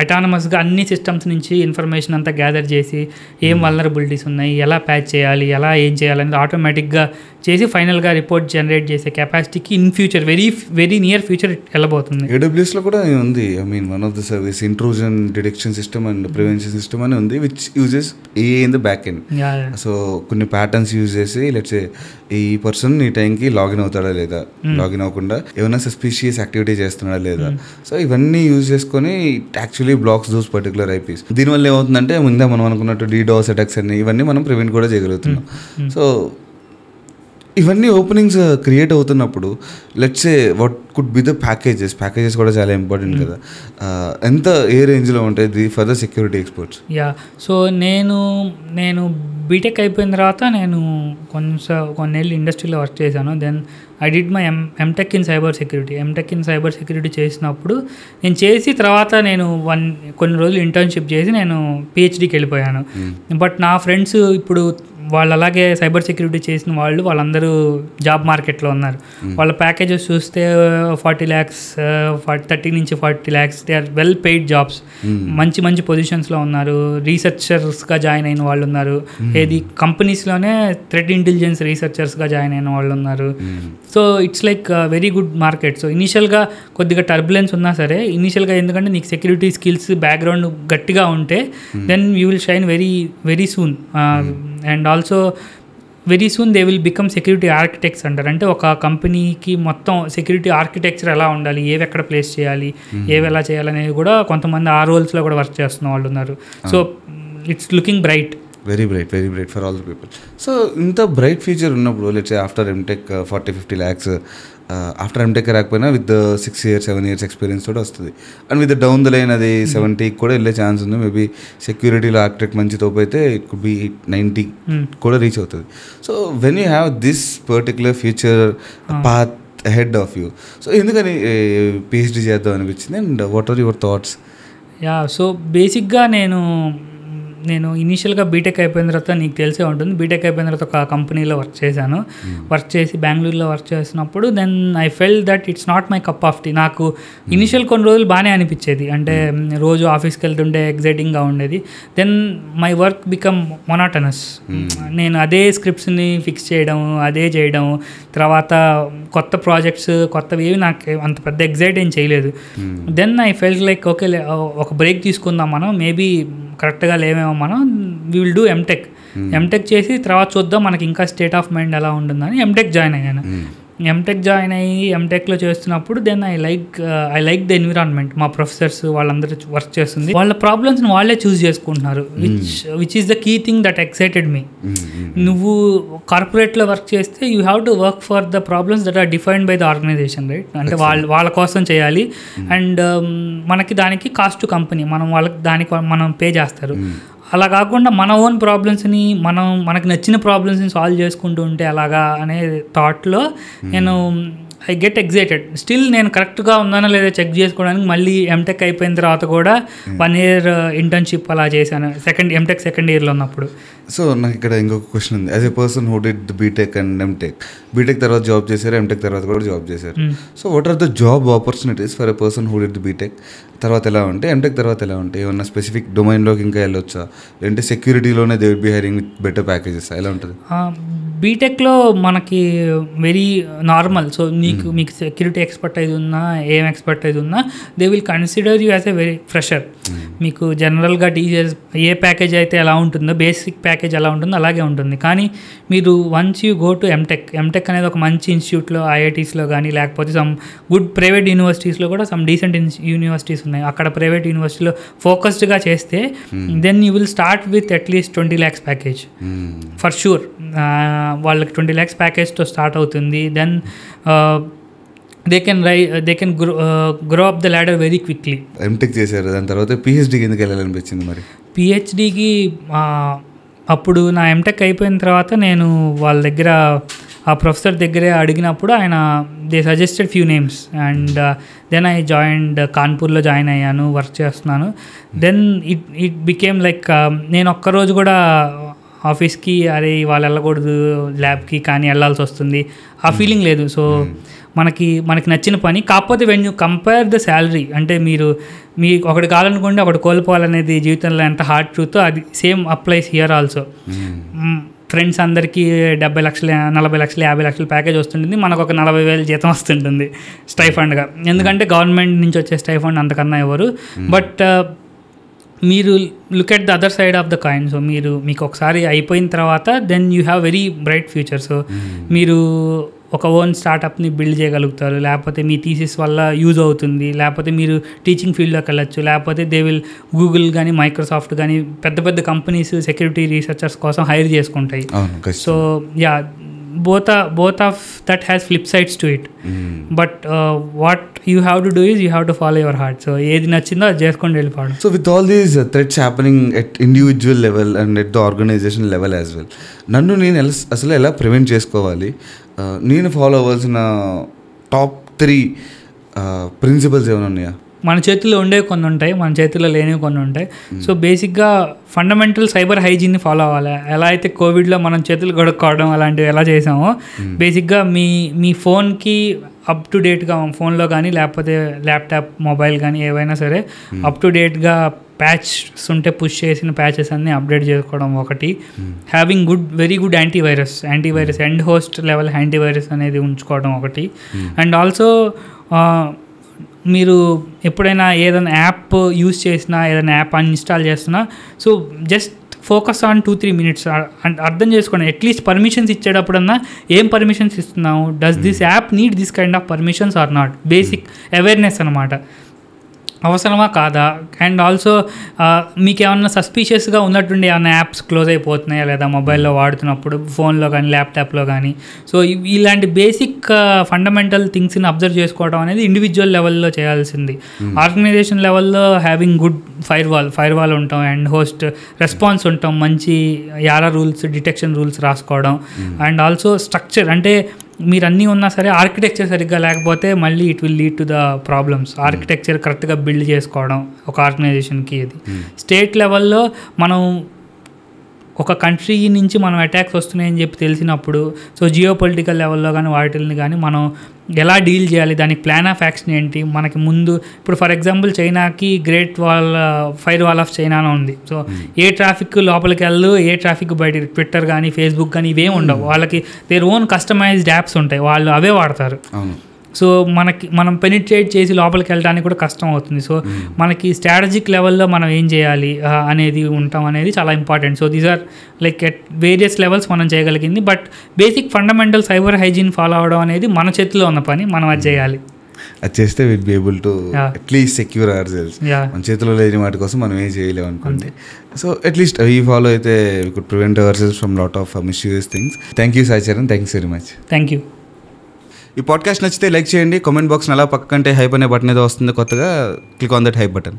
అటానమస్గా అన్ని సిస్టమ్స్ నుంచి ఇన్ఫర్మేషన్ అంతా గ్యాదర్ చేసి ఏం వల్నరబిలిటీస్ ఉన్నాయి, ఎలా ప్యాచ్ చేయాలి, ఎలా ఏం చేయాలని ఆటోమేటిక్గా చేసి ఫైనల్గా రిపోర్ట్ జనరేట్ చేసే కెపాసిటీకి in future very near future వెళ్ళబోతుంది. AWSలో కూడా ఉంది, I mean one of the service intrusion detection system and prevention system అని ఉంది, which uses AI in the back end. So కొన్ని ప్యాటర్న్స్ యూజ్ చేసి లెట్స్ సే ఈ పర్సన్ ఈ టైంకి లాగిన్ అవుతాడా లేదా, లాగిన్ అవ్వకుండా ఏమైనా సస్పిషియస్ యాక్టివిటీ చేస్తున్నాడా లేదా, సో ఇవన్నీ యూజ్ చేసుకొని actually blocks those particular IPs. దీనివల్ల ఏమవుతుందంటే ముందే మనం అనుకున్నట్టు DDoS అటాక్స్ అన్ని ఇవన్నీ మనం ప్రివెంట్ కూడా చేయగలుగుతున్నాం. సో ఇవన్నీ ఓపెనింగ్స్ క్రియేట్ అవుతున్నప్పుడు let's say what could be the packages కూడా చాలా ఇంపార్టెంట్ కదా. ఎంత ఏ రేంజ్లో ఉంటాయి for the security experts? So నేను బీటెక్ అయిపోయిన తర్వాత నేను కొన్నేళ్ళు ఇండస్ట్రీలో వర్క్ చేశాను. Then I did my M Tech in cyber security చేసినప్పుడు నేను చేసి తర్వాత నేను కొన్ని రోజులు ఇంటర్న్షిప్ చేసి నేను PhDకి వెళ్ళిపోయాను. బట్ నా ఫ్రెండ్స్ ఇప్పుడు వాళ్ళు అలాగే సైబర్ సెక్యూరిటీ చేసిన వాళ్ళందరూ జాబ్ మార్కెట్లో ఉన్నారు. వాళ్ళ ప్యాకేజెస్ చూస్తే 40 lakhs 30 నుంచి 40 lakhs they are well paid jobs. మంచి పొజిషన్స్లో ఉన్నారు. రీసెర్చర్స్గా జాయిన్ అయిన వాళ్ళు ఉన్నారు. ఏది కంపెనీస్లోనే థ్రెట్ ఇంటెలిజెన్స్ రీసెర్చర్స్గా జాయిన్ అయిన వాళ్ళు ఉన్నారు. So it's like very good market. So ఇనీషియల్గా కొద్దిగా టర్బులెన్స్ ఉన్నా సరే ఇనీషియల్గా ఎందుకంటే నీకు సెక్యూరిటీ స్కిల్స్ బ్యాక్గ్రౌండ్ గట్టిగా ఉంటే then you will shine very soon. And also very soon they will become security architects అంటారు. అంటే ఒక కంపెనీకి మొత్తం సెక్యూరిటీ ఆర్కిటెక్చర్ ఎలా ఉండాలి, ఏవి ఎక్కడ ప్లేస్ చేయాలి, ఏవి ఎలా చేయాలనేది కూడా కొంతమంది ఆ రోల్స్లో కూడా వర్క్ చేస్తున్న వాళ్ళు ఉన్నారు. So it's looking bright, very bright for all the people. So ఇంత బ్రైట్ ఫ్యూచర్ ఉన్నప్పుడు let's say after MTech 40-50 lakhs, after MTech రాకపోయినా విత్ 6 years 7 years ఎక్స్పీరియన్స్ కూడా వస్తుంది. And with down the line అది 70 కూడా వెళ్ళే ఛాన్స్ ఉంది. మేబీ సెక్యూరిటీలో ఆర్కిటెక్ట్ మంచి తోపు అయితే ఇట్ కుడ్ బి 90 కూడా రీచ్ అవుతుంది. So when you have this particular future path ahead of you, so ఎందుకని PhD చేద్దాం అనిపించింది and what are your thoughts? So బేసిక్గా నేను ఇనీషియల్గా బీటెక్ అయిపోయిన తర్వాత నీకు తెలిసే ఉంటుంది, బీటెక్ అయిపోయిన తర్వాత ఒక కంపెనీలో వర్క్ చేసి బెంగళూరులో వర్క్ చేసినప్పుడు then I fell that it's not my cup of tea. నాకు ఇనీషియల్ కొన్ని రోజులు బాగానే అనిపించేది, అంటే రోజు ఆఫీస్కి వెళ్తుంటే ఎగ్జైటింగ్గా ఉండేది. Then my work become monotonous. నేను అదే స్క్రిప్ట్స్ని ఫిక్స్ చేయడం, అదే చేయడం, తర్వాత కొత్త ప్రాజెక్ట్స్ కొత్తవి ఏవి నాకు అంత పెద్ద ఎగ్జైట్ ఏం చేయలేదు. Then I felt like okay ఒక బ్రేక్ తీసుకుందాం, మనం మేబీ కరెక్ట్గా లేవేమో, మనం వీ విల్ డూ ఎంటెక్ చేసి తర్వాత చూద్దాం మనకి ఇంకా స్టేట్ ఆఫ్ మైండ్ ఎలా ఉంటుందని ఎంటెక్ జాయిన్ అయ్యాను. ఎంటెక్లో చేస్తున్నప్పుడు then I like the environment. మా ప్రొఫెసర్స్ వాళ్ళందరూ వర్క్ చేస్తుంది, వాళ్ళ ప్రాబ్లమ్స్ని వాళ్ళే చూస్ చేసుకుంటున్నారు, which is the key thing that excited me. నువ్వు కార్పొరేట్లో వర్క్ చేస్తే you have to work for the problems that are defined by the organization, right? అంటే వాళ్ళ కోసం చేయాలి. అండ్ మనకి దానికి కాస్ట్ టు కంపెనీ, దానికి మనం పే చేస్తారు. అలా కాకుండా మన ఓన్ ప్రాబ్లమ్స్ని మనకు నచ్చిన ప్రాబ్లమ్స్ని సాల్వ్ చేసుకుంటూ ఉంటే అలాగా అనే థాట్లో నేను ఐ గెట్ ఎగ్జైటెడ్. స్టిల్ నేను కరెక్ట్గా ఉన్నానో లేదా చెక్ చేసుకోవడానికి మళ్ళీ ఎంటెక్ అయిపోయిన తర్వాత కూడా 1 year ఇంటర్న్షిప్ అలా చేశాను, ఎంటెక్ సెకండ్ ఇయర్లో ఉన్నప్పుడు. సో నాకు ఇక్కడ ఇంకొక క్వశ్చన్ ఉంది. As a person who did BTech and MTech, BTech తర్వాత జాబ్ చేశారు, ఎంటెక్ తర్వాత కూడా జాబ్ చేశారు. So what are the job opportunities for a person who did BTech తర్వాత ఎలా ఉంటాయి, ఎంటెక్ తర్వాత ఎలా ఉంటాయి? ఏమన్నా స్పెసిఫిక్ డొమైన్లోకి ఇంకా వెళ్ళొచ్చా, లేదంటే సెక్యూరిటీలోనే they will be hiring with better packages, ఎలా ఉంటుంది? బీటెక్లో మనకి వెరీ నార్మల్. సో మీకు సెక్యూరిటీ ఎక్స్పర్టైజ్ ఉన్నా ఏం ఎక్స్పర్టైజ్ ఉన్నా they will consider you as a very fresher. మీకు జనరల్గా టీచర్స్ ఏ ప్యాకేజ్ అయితే ఎలా ఉంటుందో, బేసిక్ ప్యాకేజ్ ఎలా ఉంటుందో అలాగే ఉంటుంది. కానీ మీరు once you go to MTech అనేది ఒక మంచి ఇన్స్టిట్యూట్లో, IITsలో కానీ లేకపోతే సమ్ గుడ్ ప్రైవేట్ యూనివర్సిటీస్లో కూడా సమ్ డీసెంట్ యూనివర్సిటీస్ ఉన్నాయి, అక్కడ ప్రైవేట్ యూనివర్సిటీలో ఫోకస్డ్గా చేస్తే then you will start with at least 20 lakhs package for sure. వాళ్ళకి 20 lakhs ప్యాకేజ్తో స్టార్ట్ అవుతుంది. Then they can grow up the ladder very quickly. MTech చేశారు, దాని తర్వాత PhDకి ఎందుకు వెళ్ళాలనిపించింది మరి? PhDకి అప్పుడు నా ఎంటెక్ అయిపోయిన తర్వాత నేను వాళ్ళ దగ్గర ఆ ప్రొఫెసర్ దగ్గరే అడిగినప్పుడు ఆయన they suggested few names and then I joined కాన్పూర్లో జాయిన్ అయ్యాను, వర్క్ చేస్తున్నాను. దెన్ ఇట్ బికేమ్ లైక్ నేను ఒక్కరోజు కూడా ఆఫీస్కి అరే వాళ్ళు వెళ్ళకూడదు ల్యాబ్కి కానీ వెళ్ళాల్సి వస్తుంది ఆ ఫీలింగ్ లేదు. సో మనకి నచ్చిన పని. కాకపోతే when you compare the salary, అంటే మీ ఒకటి కావాలనుకుంటే ఒకటి కోల్పోవాలనేది జీవితంలో ఎంత హార్డ్ ట్రూత్, అది same applies here also. Friends అందరికీ 70 లక్షలు 40 లక్షలు 50 లక్షల ప్యాకేజ్ వస్తుంటుంది, మనకు ఒక 40,000 జీతం వస్తుంటుంది స్టైఫండ్గా. ఎందుకంటే గవర్నమెంట్ నుంచి వచ్చే స్టైఫండ్ అంతకన్నా ఎవరు. బట్ మీరు look at the other side of the coin. So మీకు ఒకసారి అయిపోయిన తర్వాత then you have very bright future. So మీరు ఒక ఓన్ స్టార్టప్ని బిల్డ్ చేయగలుగుతారు, లేకపోతే మీ థీసిస్ వల్ల యూజ్ అవుతుంది, లేకపోతే మీరు టీచింగ్ ఫీల్డ్లోకి వెళ్ళచ్చు, లేకపోతే దే విల్ గూగుల్ కానీ మైక్రోసాఫ్ట్ కానీ పెద్ద పెద్ద కంపెనీస్ సెక్యూరిటీ రీసెర్చర్స్ కోసం హైర్ చేసుకుంటాయి. So yeah, both of that has flip sides to it. But what you have to do is you have to follow your heart. So ఏది నచ్చిందో అది చేసుకొని వెళ్ళిపోవడం. So with all these threats happening at individual level and at the organization level as well, నన్ను నేను అసలు ఎలా ప్రివెంట్ చేసుకోవాలి, నేను ఫాలో అవ్వాల్సిన టాప్ 3 ప్రిన్సిపల్స్ ఏమైనా ఉన్నాయా? మన చేతిలో ఉండేవి కొన్ని ఉంటాయి, మన చేతిలో లేనివి కొన్ని ఉంటాయి. సో బేసిక్గా ఫండమెంటల్ సైబర్ హైజీన్ని ఫాలో అవ్వాలి. ఎలా అయితే కోవిడ్లో మనం చేతులు కడుక్కోవడం అలాంటివి ఎలా చేసామో, బేసిక్గా మీ ఫోన్కి అప్ టు డేట్గా ఫోన్లో కానీ లేకపోతే ల్యాప్టాప్ మొబైల్ కానీ ఏవైనా సరే అప్ టు డేట్గా ప్యాచెస్ ఉంటే పుష్ చేసిన ప్యాచెస్ అన్నీ అప్డేట్ చేసుకోవడం ఒకటి. Having very good antivirus end host level antivirus అనేది ఉంచుకోవడం ఒకటి. అండ్ ఆల్సో మీరు ఎప్పుడైనా ఏదైనా యాప్ యూజ్ చేసినా, ఏదైనా యాప్ అన్ఇన్స్టాల్ చేస్తున్నా, so just focus on 2-3 minutes. అర్థం చేసుకోండి, అట్లీస్ట్ పర్మిషన్స్ ఇచ్చేటప్పుడన్నా ఏం పర్మిషన్స్ ఇస్తున్నాము, does this app need this kind of permissions or not, basic awareness అనమాట. అవసరమా కాదా? అండ్ ఆల్సో మీకు ఏమన్నా సస్పీషియస్గా ఉన్నట్టుండి ఏమన్నా యాప్స్ క్లోజ్ అయిపోతున్నాయా లేదా మొబైల్లో వాడుతున్నప్పుడు, ఫోన్లో కానీ ల్యాప్టాప్లో కానీ. సో ఇలాంటి బేసిక్ ఫండమెంటల్ థింగ్స్ని అబ్జర్వ్ చేసుకోవడం అనేది ఇండివిజువల్ లెవెల్లో చేయాల్సింది. ఆర్గనైజేషన్ లెవెల్లో హ్యావింగ్ గుడ్ ఫైర్ వాల్ ఉంటాం, అండ్ హోస్ట్ రెస్పాన్స్ ఉంటాం, మంచి యారా రూల్స్ డిటెక్షన్ రూల్స్ రాసుకోవడం. అండ్ ఆల్సో స్ట్రక్చర్, అంటే మీరు అన్నీ ఉన్నా సరే ఆర్కిటెక్చర్ సరిగ్గా లేకపోతే మళ్ళీ it will lead to the problems. Architecture కరెక్ట్గా బిల్డ్ చేసుకోవడం ఒక ఆర్గనైజేషన్కి. ఇది స్టేట్ లెవెల్లో మనం ఒక కంట్రీ నుంచి మనం అటాక్స్ వస్తున్నాయని చెప్పి తెలిసినప్పుడు, సో జియో పొలిటికల్ లెవెల్లో కానీ వాటిని కానీ మనం ఎలా డీల్ చేయాలి, దానికి ప్లాన్ ఆఫ్ యాక్షన్ ఏంటి, మనకి ముందు ఇప్పుడు ఫర్ ఎగ్జాంపుల్ చైనాకి ఫైర్ వాల్ ఆఫ్ చైనా ఉంది. సో ఏ ట్రాఫిక్ లోపలికి వెళ్ళు, ఏ ట్రాఫిక్ బయట, ట్విట్టర్ కానీ ఫేస్బుక్ కానీ ఇవేం ఉండవు, వాళ్ళకి దేర్ ఓన్ కస్టమైజ్డ్ యాప్స్ ఉంటాయి, వాళ్ళు అవే వాడతారు. సో మనం పెనిట్రేట్ చేసి లోపలికి వెళ్ళడానికి కూడా కష్టం అవుతుంది. సో మనకి స్ట్రాటజిక్ లెవెల్లో మనం ఏం చేయాలి అనేది ఉంటాం అనేది చాలా important. So these are like at various levels మనం చేయగలిగింది. But basic fundamental cyber hygiene follow అవడం అనేది మన చేతిలో ఉన్న పని, మనం అది చేయాలి. అది చేస్తే will be able to at least secure hour cells. మన చేతిలో లేని వాటి కోసం మనం ఏం చేయలేము అనుకోండి. సో అట్లీస్ట్ ఈ ఫాలో అయితే we could prevent our cells from lot of misuse things. Thank you Sai Charan, thanks very much. Thank you. ఈ పాడ్కాస్ట్ నచ్చితే లైక్ చేయండి, కామెంట్ బాక్స్ని అలా పక్కకంటే హైప్ అనే బటన్ ఏదో వస్తుంది కొత్తగా, click on that hype button.